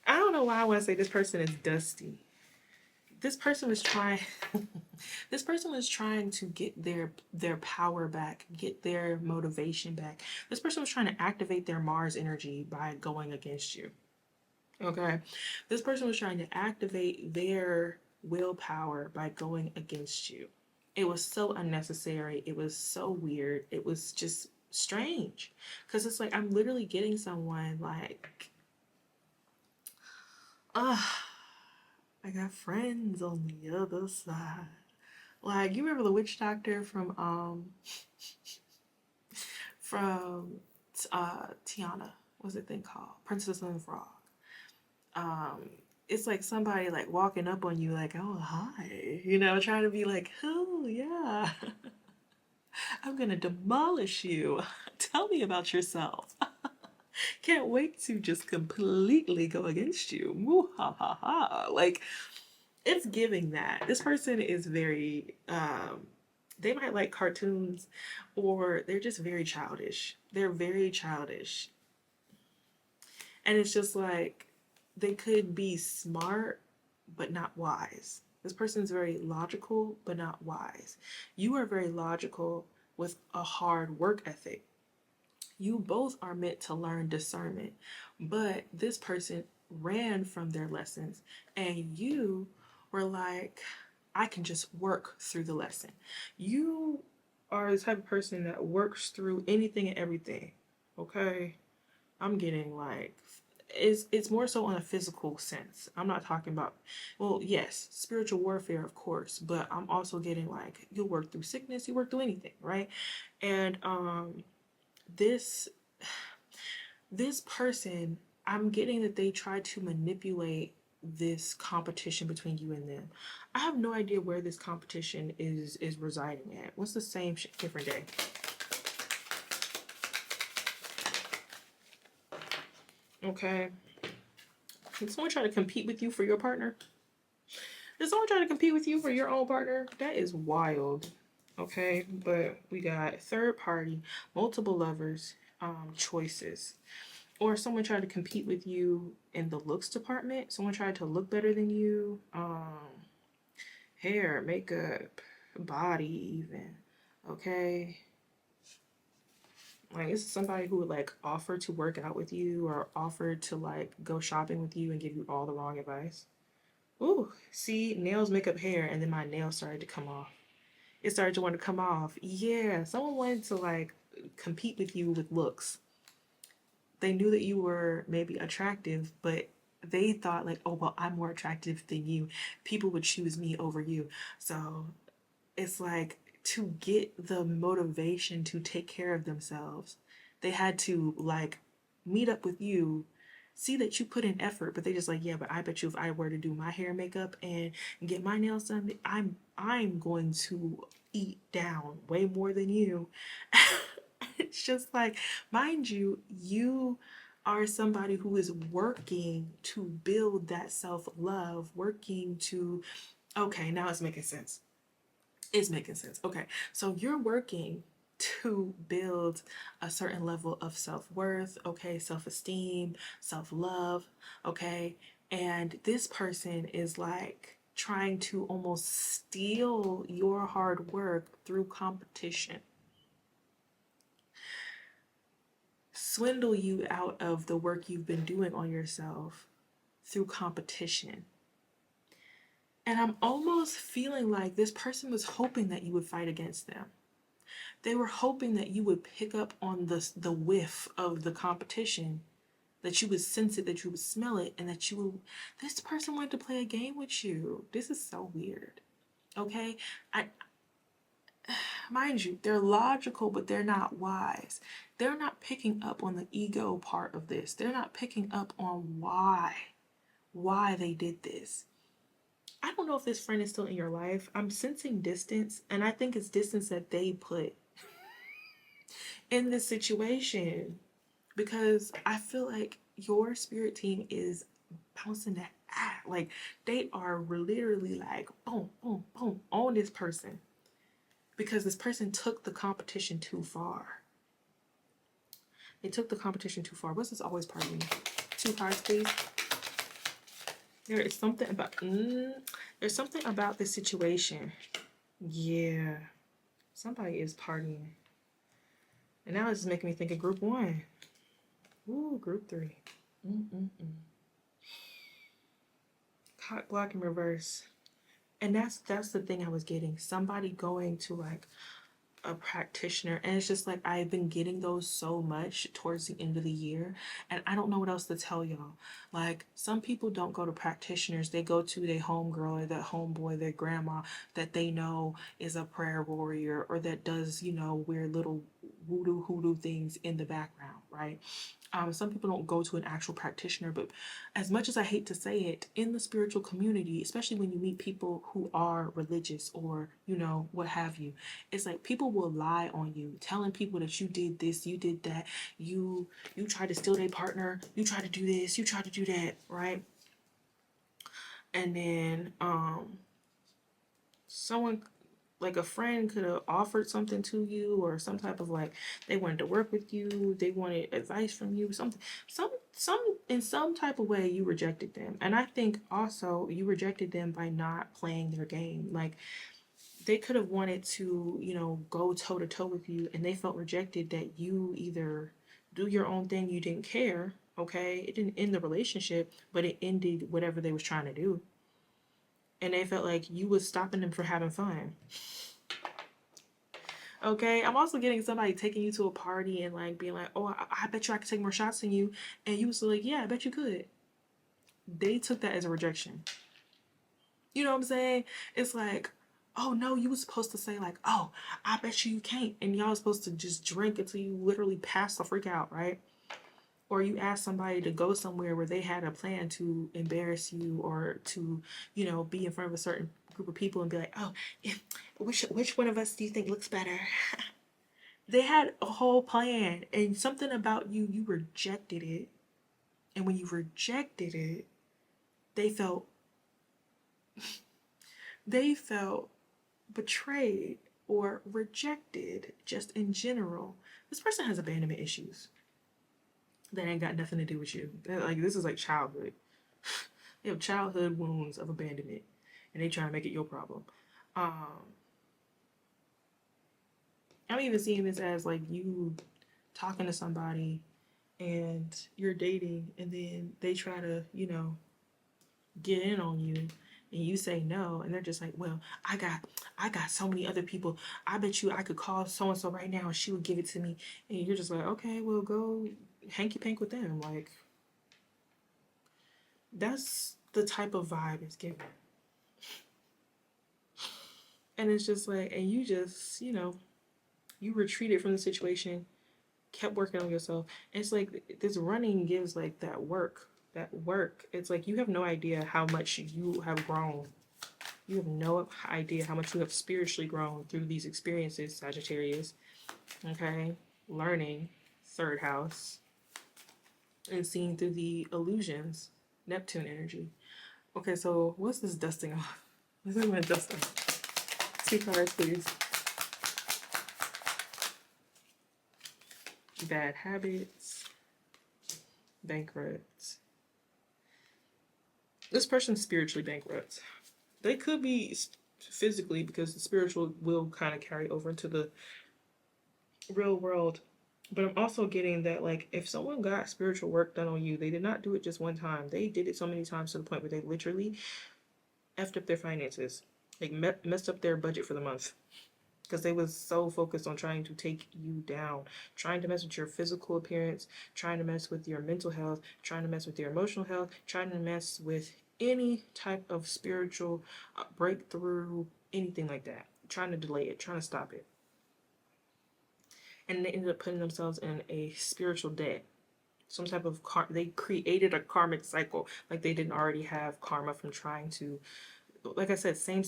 I don't know why I want to say this person is dusty. This person was trying this person was trying to get their power back, get their motivation back. This person was trying to activate their Mars energy by going against you. Okay? This person was trying to activate their willpower by going against you. It was so unnecessary. It was so weird. It was just strange. Cuz it's like I'm literally getting someone like I got friends on the other side. Like, you remember the witch doctor from Tiana, what's that thing called? Princess and the Frog. Um, it's like somebody like walking up on you like, oh hi, trying to be like, oh yeah, I'm gonna demolish you. Tell me about yourself. Can't wait to just completely go against you. Woo ha ha ha. Like, it's giving that. This person is very they might like cartoons, or they're just very childish. They're very childish. And it's just like they could be smart but not wise. This person's very logical but not wise. You are very logical with a hard work ethic. You both are meant to learn discernment, but this person ran from their lessons, and you were like, I can just work through the lesson. You are the type of person that works through anything and everything. Okay? I'm getting like, it's more so on a physical sense. I'm not talking about, well, yes, spiritual warfare, of course, but I'm also getting like, you'll work through sickness, you work through anything, right? And this this person, I'm getting that they try to manipulate this competition between you and them. I have no idea where this competition is residing at. What's the same different day? Okay. Did someone try to compete with you for your partner? Did someone try to compete with you for your own partner? That is wild. Okay, but we got third party, multiple lovers, choices. Or someone tried to compete with you in the looks department. Someone tried to look better than you. Hair, makeup, body, even. Okay. Like, this is somebody who would like offer to work out with you, or offer to like go shopping with you and give you all the wrong advice. Ooh, see, nails, makeup, hair, and then my nails started to come off. It started to want to come off. Yeah, someone wanted to like compete with you with looks. They knew that you were maybe attractive, but they thought like, oh well, I'm more attractive than you. People would choose me over you. So it's like, to get the motivation to take care of themselves, they had to like meet up with you, see that you put in effort, but they just like, yeah, but I bet you if I were to do my hair, makeup, and get my nails done, I'm going to eat down way more than you. It's just like, mind you, you are somebody who is working to build that self-love, working to, okay, now it's making sense. It's making sense. Okay. So you're working to build a certain level of self-worth, okay, self-esteem, self-love, okay? And this person is like trying to almost steal your hard work through competition. Swindle you out of the work you've been doing on yourself through competition. And I'm almost feeling like this person was hoping that you would fight against them. They were hoping that you would pick up on the whiff of the competition, that you would sense it, that you would smell it, and that you would, this person wanted to play a game with you. This is so weird. Okay? I mind you, they're logical, but they're not wise. They're not picking up on the ego part of this. They're not picking up on why they did this. I don't know if this friend is still in your life. I'm sensing distance, and I think it's distance that they put in this situation because I feel like your spirit team is bouncing that act. Like they are literally like boom, boom, boom on this person because this person took the competition too far. They took the competition too far. What's this always part of me? 2 cards, please. There is something about there's something about this situation. Yeah. Somebody is partying. And now it's just making me think of group 1. Ooh, group 3. Cock block in reverse. And that's the thing I was getting. Somebody going to like a practitioner, and it's just like I've been getting those so much towards the end of the year, and I don't know what else to tell y'all. Like some people don't go to practitioners, they go to their homegirl or that homeboy, their grandma that they know is a prayer warrior or that does, you know, weird little voodoo hoodoo things in the background, right? Some people don't go to an actual practitioner, but as much as I hate to say it, in the spiritual community, especially when you meet people who are religious or, you know, what have you, it's like people will lie on you, telling people that you did this, you did that, you tried to steal their partner, you tried to do this, you tried to do that, right? And then someone like a friend could have offered something to you or some type of like they wanted to work with you, they wanted advice from you, something some in some type of way you rejected them. And I think also you rejected them by not playing their game. Like they could have wanted to, you know, go toe to toe with you and they felt rejected that you either do your own thing, you didn't care, okay? It didn't end the relationship, but it ended whatever they was trying to do. And they felt like you was stopping them from having fun. Okay, I'm also getting somebody taking you to a party and like being like, oh, I bet you I could take more shots than you. And you was like, yeah, I bet you could. They took that as a rejection. You know what I'm saying? It's like, oh no, you were supposed to say like, oh, I bet you can't. And y'all was supposed to just drink until you literally pass the freak out, right? Or you ask somebody to go somewhere where they had a plan to embarrass you or to, you know, be in front of a certain group of people and be like, oh, which one of us do you think looks better? They had a whole plan and something about you rejected it. And when you rejected it, they felt they felt betrayed or rejected just in general. This person has abandonment issues that ain't got nothing to do with you. Like this is like childhood. They have childhood wounds of abandonment and they try to make it your problem. I'm even seeing this as like you talking to somebody and you're dating and then they try to, you know, get in on you and you say no and they're just like, well, I got so many other people. I bet you I could call so and so right now and she would give it to me. And you're just like, okay, well go hanky pank with them. Like that's the type of vibe it's giving. And it's just like, and you just, you know, you retreated from the situation, kept working on yourself. And it's like this running gives like that work. That work. It's like you have no idea how much you have grown. You have no idea how much you have spiritually grown through these experiences, Sagittarius. Okay? Learning, 3rd house, and seeing through the illusions, Neptune energy. Okay, so what's this dusting off? Let's talk about dusting. 2 cards, please. Bad habits, bankrupt. This person's spiritually bankrupt. They could be physically because the spiritual will kind of carry over into the real world. But I'm also getting that like if someone got spiritual work done on you, they did not do it just one time. They did it so many times to the point where they literally effed up their finances. Like messed up their budget for the month. Because they was so focused on trying to take you down, trying to mess with your physical appearance, trying to mess with your mental health, trying to mess with your emotional health, trying to mess with any type of spiritual breakthrough, anything like that. Trying to delay it, trying to stop it. and they ended up putting themselves in a spiritual debt, some type of they created a karmic cycle, like they didn't already have karma from trying to, like I said, same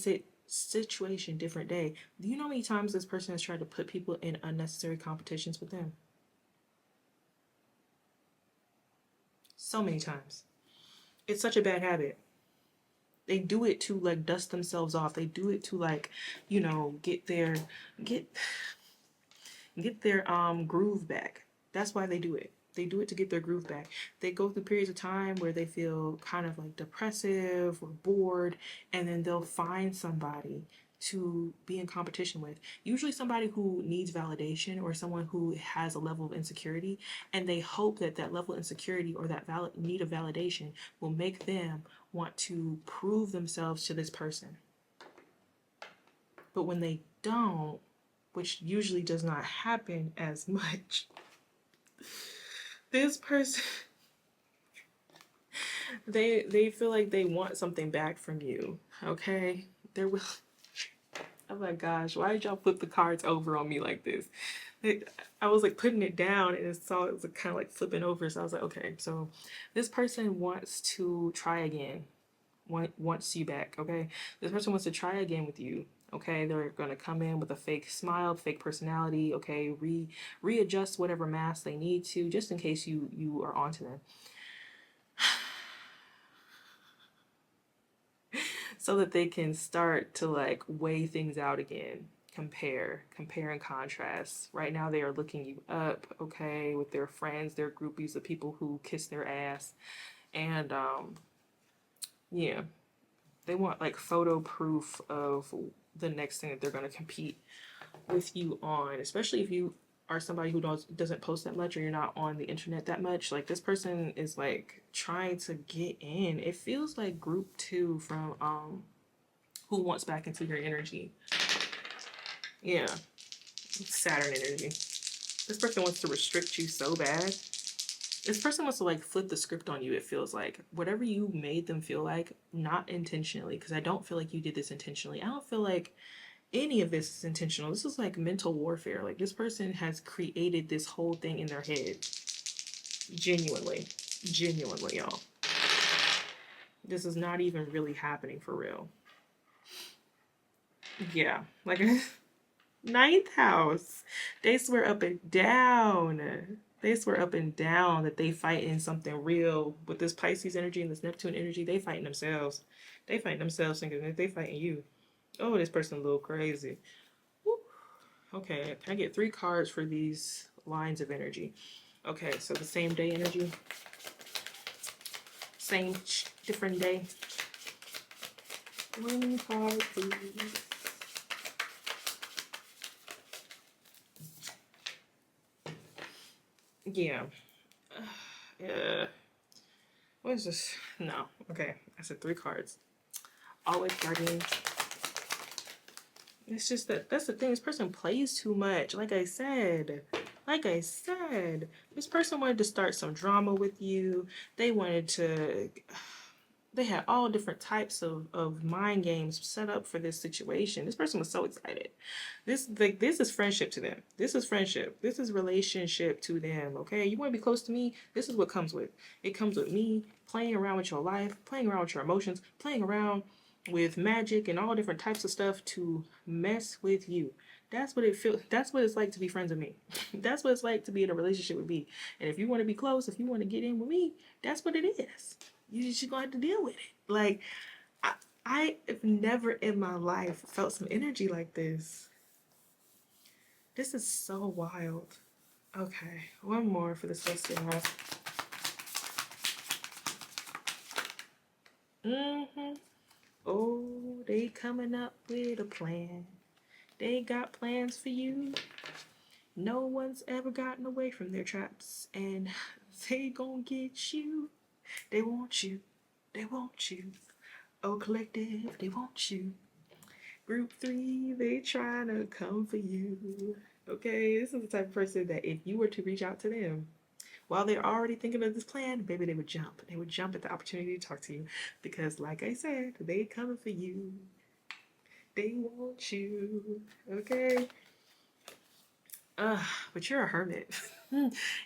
situation, different day. Do you know how many times this person has tried to put people in unnecessary competitions with them? So many times. It's such a bad habit. They do it to like dust themselves off. They do it to like, get get their groove back. That's why they do it. They do it to get their groove back. They go through periods of time where they feel kind of like depressive or bored, and then they'll find somebody to be in competition with. Usually somebody who needs validation or someone who has a level of insecurity, and they hope that that level of insecurity or that need of validation will make them want to prove themselves to this person. But when they don't, which usually does not happen as much, this person, they feel like they want something back from you. Okay, they're oh my gosh, why did y'all flip the cards over on me like this? I was like putting it down and it was kind of like flipping over, so I was like, okay, so this person wants to try again, wants you back. Okay, this person wants to try again with you. Okay, they're gonna come in with a fake smile, fake personality. Okay, readjust whatever mask they need to, just in case you are onto them, so that they can start to like weigh things out again, compare and contrast. Right now they are looking you up, okay, with their friends, their groupies, the people who kiss their ass, and yeah, they want like photo proof of the next thing that they're going to compete with you on, especially if you are somebody who doesn't post that much or you're not on the internet that much. Like this person is like trying to get in. It feels like group 2 from Who Wants Back Into Your Energy. Yeah, Saturn energy. This person wants to restrict you so bad. This person wants to like flip the script on you. It feels like whatever you made them feel like, not intentionally, because I don't feel like you did this intentionally. I don't feel like any of this is intentional. This is like mental warfare. Like this person has created this whole thing in their head. Genuinely, y'all. This is not even really happening for real. Yeah, like ninth house. They swear up and down. They swear up and down that they fight in something real. With this Pisces energy and this Neptune energy, they fighting themselves. They fighting themselves thinking that they fighting you. Oh, this person a little crazy. Woo. Okay, I get 3 cards for these lines of energy. Okay, so the same day energy. Same different day. 1 card, please. Yeah. What is this? No. Okay. I said 3 cards. Always guardian. It's just that's the thing. This person plays too much. Like I said, this person wanted to start some drama with you. They had all different types of mind games set up for this situation. This person was so excited. This is friendship to them. This is friendship. This is relationship to them. Okay, you want to be close to me? This is what comes with. It comes with me playing around with your life, playing around with your emotions, playing around with magic and all different types of stuff to mess with you. That's what it feels. That's what it's like to be friends with me. That's what it's like to be in a relationship with me. And if you want to be close, if you want to get in with me, that's what it is. You just gonna have to deal with it. Like I have never in my life felt some energy like this. This is so wild. Okay, one more for the celestial. Oh, they coming up with a plan. They got plans for you. No one's ever gotten away from their traps, and they gonna get you. They want you. They want you. Oh, collective, they want you. Group 3, they trying to come for you. Okay, this is the type of person that if you were to reach out to them while they're already thinking of this plan, baby, they would jump. They would jump at the opportunity to talk to you because, like I said, they coming for you. They want you. Okay. Uh, but you're a hermit.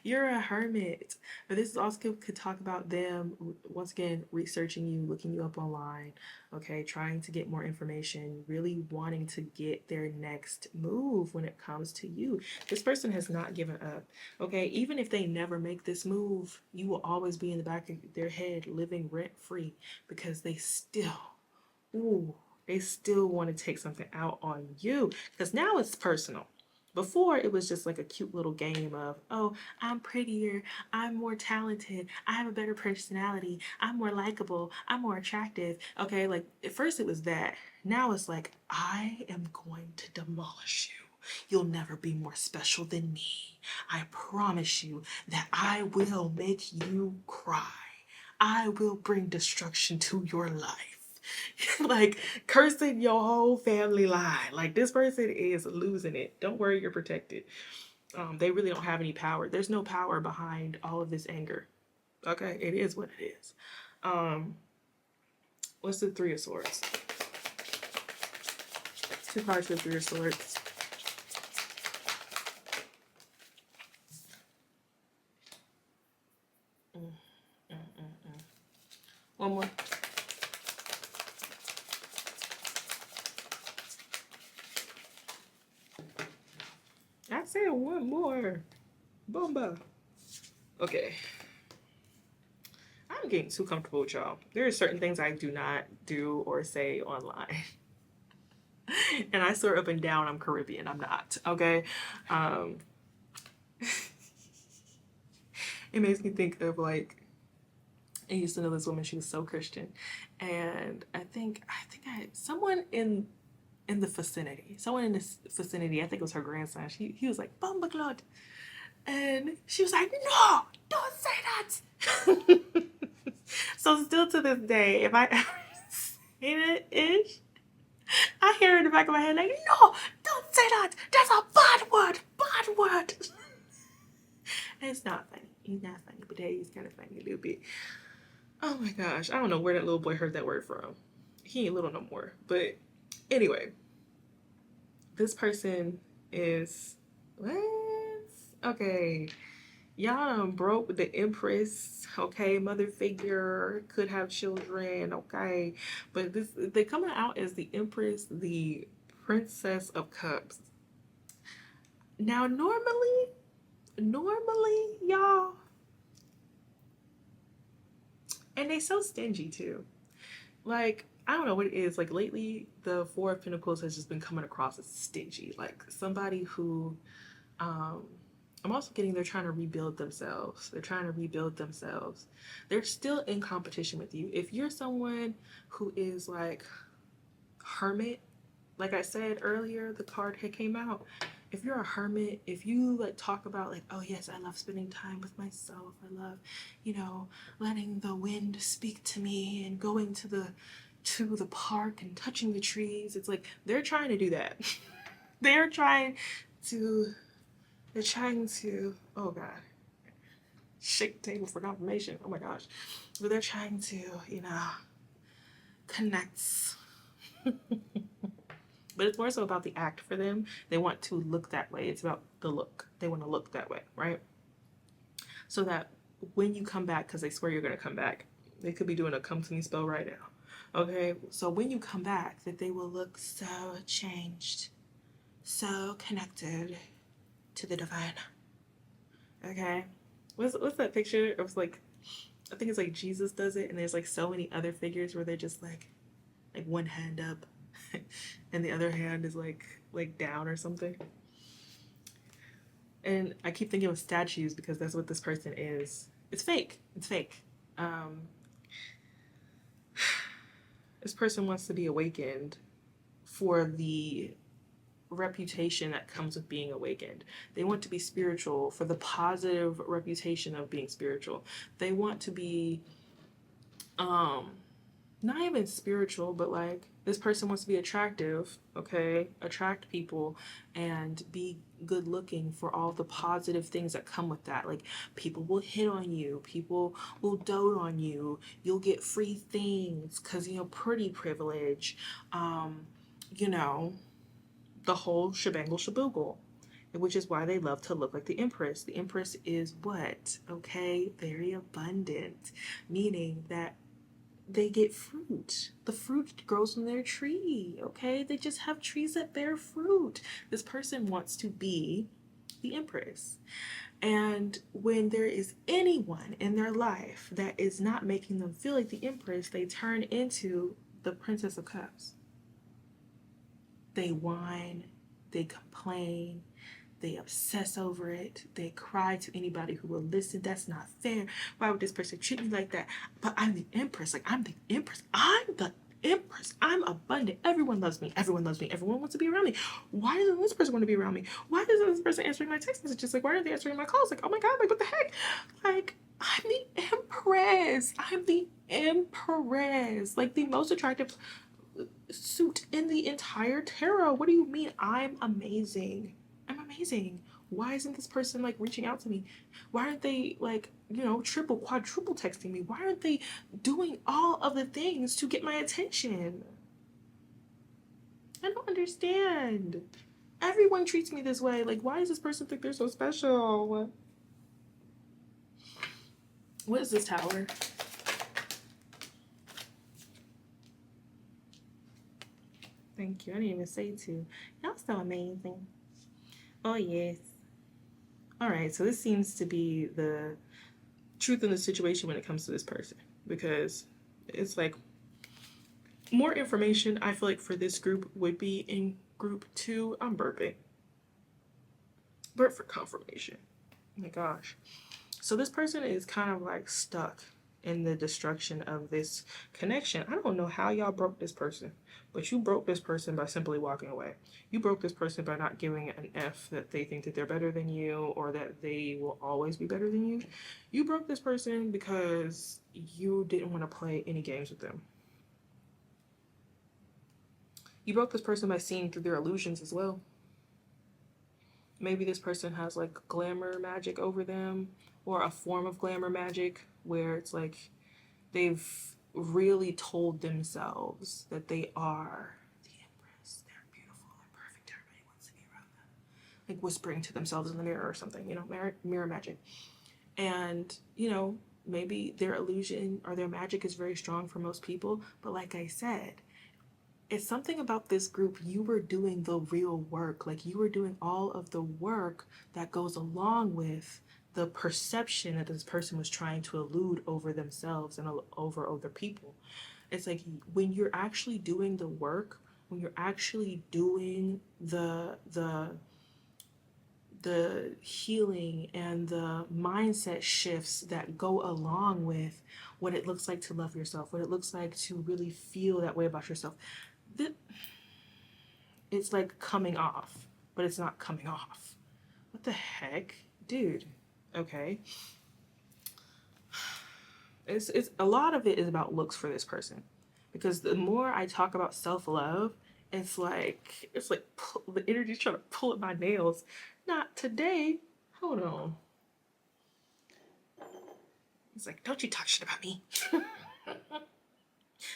You're a hermit. But this also could talk about them once again researching you, looking you up online, okay, trying to get more information, really wanting to get their next move when it comes to you. This person has not given up. Okay, even if they never make this move, you will always be in the back of their head living rent free because ooh, they still want to take something out on you because now it's personal. Before, it was just like a cute little game of, oh, I'm prettier, I'm more talented, I have a better personality, I'm more likable, I'm more attractive. Okay, like at first it was that. Now it's like, I am going to demolish you. You'll never be more special than me. I promise you that I will make you cry. I will bring destruction to your life. Like cursing your whole family line. Like this person is losing it. Don't worry, you're protected. They really don't have any power. There's no power behind all of this anger. Okay, it is what it is. Um, what's the Three of Swords? Two cards for Three of Swords. One more. I said one more. Bomba. Okay. I'm getting too comfortable with y'all. There are certain things I do not do or say online. And I swear up and down I'm Caribbean. I'm not. Okay. Um, it makes me think of like I used to know this woman. She was so Christian, and I someone in the vicinity, someone in this vicinity. I think it was her grandson. He was like Bumbaglot, and she was like, no, don't say that. So still to this day, if I ever say it ish, I hear in the back of my head like, no, don't say that. That's a bad word. Bad word. And it's not funny. He's not funny, but he's kind of funny a little bit. Oh my gosh, I don't know where that little boy heard that word from. He ain't little no more. But anyway, this person is what? Okay. Y'all broke the Empress, okay, mother figure, could have children, okay. But this they coming out as the Empress, the Princess of Cups. Now normally, y'all, and they so stingy too. Like I don't know what it is. Like lately, the Four of Pentacles has just been coming across as stingy, like somebody who, um, I'm also getting they're trying to rebuild themselves. They're trying to rebuild themselves. They're still in competition with you. If you're someone who is like hermit, like I said earlier, the card had came out. If you're a hermit, if you like talk about like, oh yes, I love spending time with myself. I love, letting the wind speak to me and going to the park and touching the trees. It's like they're trying to do that. they're trying to they're trying to oh god. Shake the table for confirmation. Oh my gosh. But they're trying to, connect. But it's more so about the act for them. They want to look that way. It's about the look. They want to look that way, right? So that when you come back, because they swear you're going to come back, they could be doing a come to me spell right now. Okay? So when you come back, that they will look so changed, so connected to the divine. Okay? What's that picture? It was like, I think it's like Jesus does it, and there's like so many other figures where they're just like one hand up and the other hand is like down or something. And I keep thinking of statues because that's what this person is. It's fake. It's fake. Um, this person wants to be awakened for the reputation that comes with being awakened. They want to be spiritual for the positive reputation of being spiritual. They want to be not even spiritual, but like this person wants to be attractive, okay? Attract people and be good looking for all the positive things that come with that. Like people will hit on you, people will dote on you, you'll get free things because pretty privilege, you know, the whole shebangle shaboogle. which is why they love to look like the Empress. The Empress is what? Okay, very abundant, meaning that they get fruit. The fruit grows from their tree, okay? They just have trees that bear fruit. This person wants to be the Empress. And when there is anyone in their life that is not making them feel like the Empress, they turn into the Princess of Cups. They whine, they complain, they obsess over it, they cry to anybody who will listen. That's not fair. Why would this person treat me like that? But I'm the Empress. Like, I'm the Empress. I'm the Empress. I'm abundant. Everyone loves me. Everyone loves me. Everyone wants to be around me. Why doesn't this person want to be around me? Why isn't this person answering my text messages? Like, why aren't they answering my calls? Like, oh my God, like, what the heck? Like, I'm the Empress. I'm the Empress. Like, the most attractive suit in the entire tarot. What do you mean? I'm amazing. I'm amazing. Why isn't this person like reaching out to me? Why aren't they like, triple, quadruple texting me? Why aren't they doing all of the things to get my attention? I don't understand. Everyone treats me this way. Like, why does this person think they're so special? What is this tower? Thank you. I didn't even say to. Y'all so amazing. Oh, yes. All right, so this seems to be the truth in the situation when it comes to this person, because it's like more information I feel like for this group would be in group 2. I'm burping. Burp for confirmation. Oh my gosh. So this person is kind of like stuck in the destruction of this connection. I don't know how y'all broke this person, but you broke this person by simply walking away. You broke this person by not giving an F that they think that they're better than you or that they will always be better than you. You broke this person because you didn't want to play any games with them. You broke this person by seeing through their illusions as well. Maybe this person has like glamour magic over them, or a form of glamour magic where it's like they've really told themselves that they are the Empress. They're beautiful, they're perfect, everybody wants to be around them. Like whispering to themselves in the mirror or something, mirror magic. And, maybe their illusion or their magic is very strong for most people. But like I said, it's something about this group. You were doing the real work. Like, you were doing all of the work that goes along with the perception that this person was trying to elude over themselves and over other people. It's like when you're actually doing the work, when you're actually doing the healing and the mindset shifts that go along with what it looks like to love yourself, what it looks like to really feel that way about yourself, it's like coming off, but it's not coming off. What the heck? Dude. Okay. It's a lot of it is about looks for this person, because the more I talk about self-love, it's like the energy's trying to pull at my nails. Not today. Hold on. It's like, don't you talk shit about me.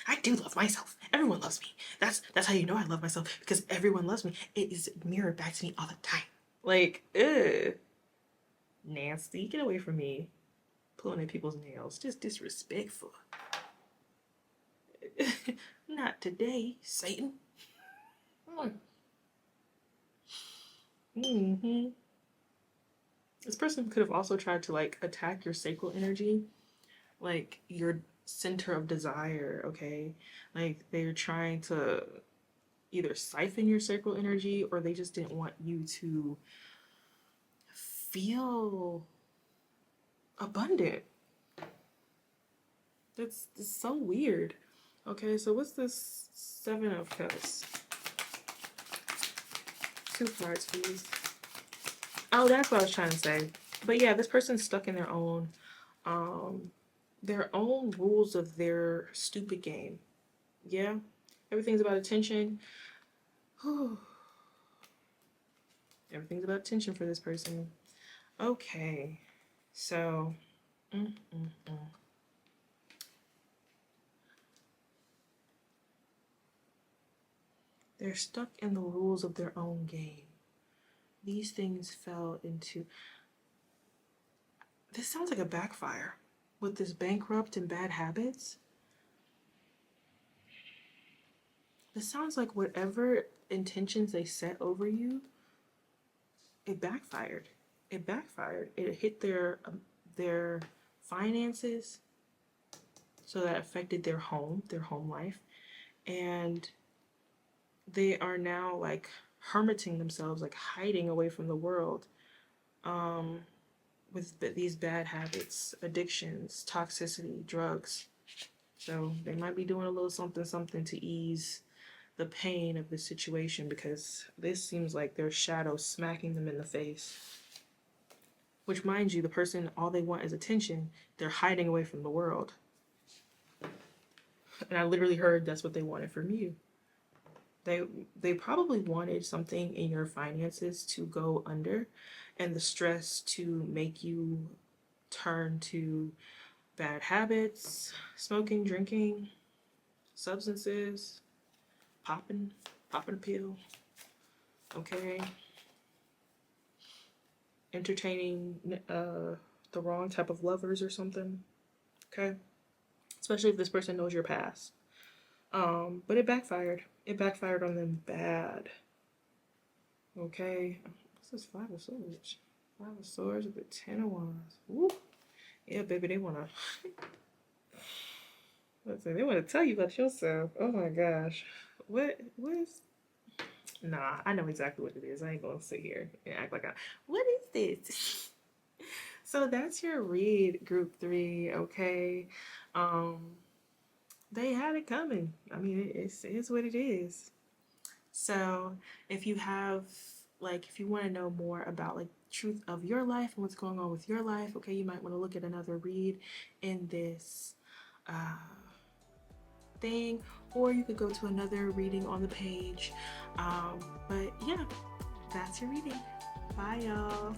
I do love myself. Everyone loves me. That's how you know I love myself, because everyone loves me. It is mirrored back to me all the time. Like, ugh. Nasty. Get away from me. Pulling at people's nails. Just disrespectful. Not today, Satan. Mm-hmm. This person could have also tried to like attack your sacral energy, like your center of desire, okay? Like they're trying to either siphon your sacral energy, or they just didn't want you to feel abundant. That's so weird. Okay, so what's this 7 of Cups? 2 cards, please. Oh, that's what I was trying to say. But yeah, this person's stuck in their own rules of their stupid game. Yeah, everything's about attention. Everything's about attention for this person. Okay, so they're stuck in the rules of their own game. these things fell into. This sounds like a backfire with this bankrupt and bad habits. This sounds like whatever intentions they set over you, it backfired. It backfired. It hit their finances, so that affected their home life, and they are now like hermiting themselves, like hiding away from the world, um, with these bad habits, addictions, toxicity, drugs. So they might be doing a little something something to ease the pain of the situation, because this seems like their shadow smacking them in the face. Which, mind you, the person, all they want is attention. They're hiding away from the world. And I literally heard that's what they wanted from you. They they probably wanted something in your finances to go under, and the stress to make you turn to bad habits, smoking, drinking, substances, popping, popping a pill, okay, entertaining the wrong type of lovers or something, okay, especially if this person knows your past. But it backfired. It backfired on them bad. Okay, what's this Five of Swords? Five of Swords with the Ten of Wands. Woo. Yeah, baby, they wanna. Listen, they wanna tell you about yourself. Oh my gosh, what is? Nah, I know exactly what it is. I ain't gonna sit here and act like I. What is this? So that's your read, group three. Okay, um, they had it coming. I mean, it's what it is. So if you have like if you want to know more about like truth of your life and what's going on with your life, okay, you might want to look at another read in this uh, thing, or you could go to another reading on the page. But yeah, that's your reading. Bye, y'all.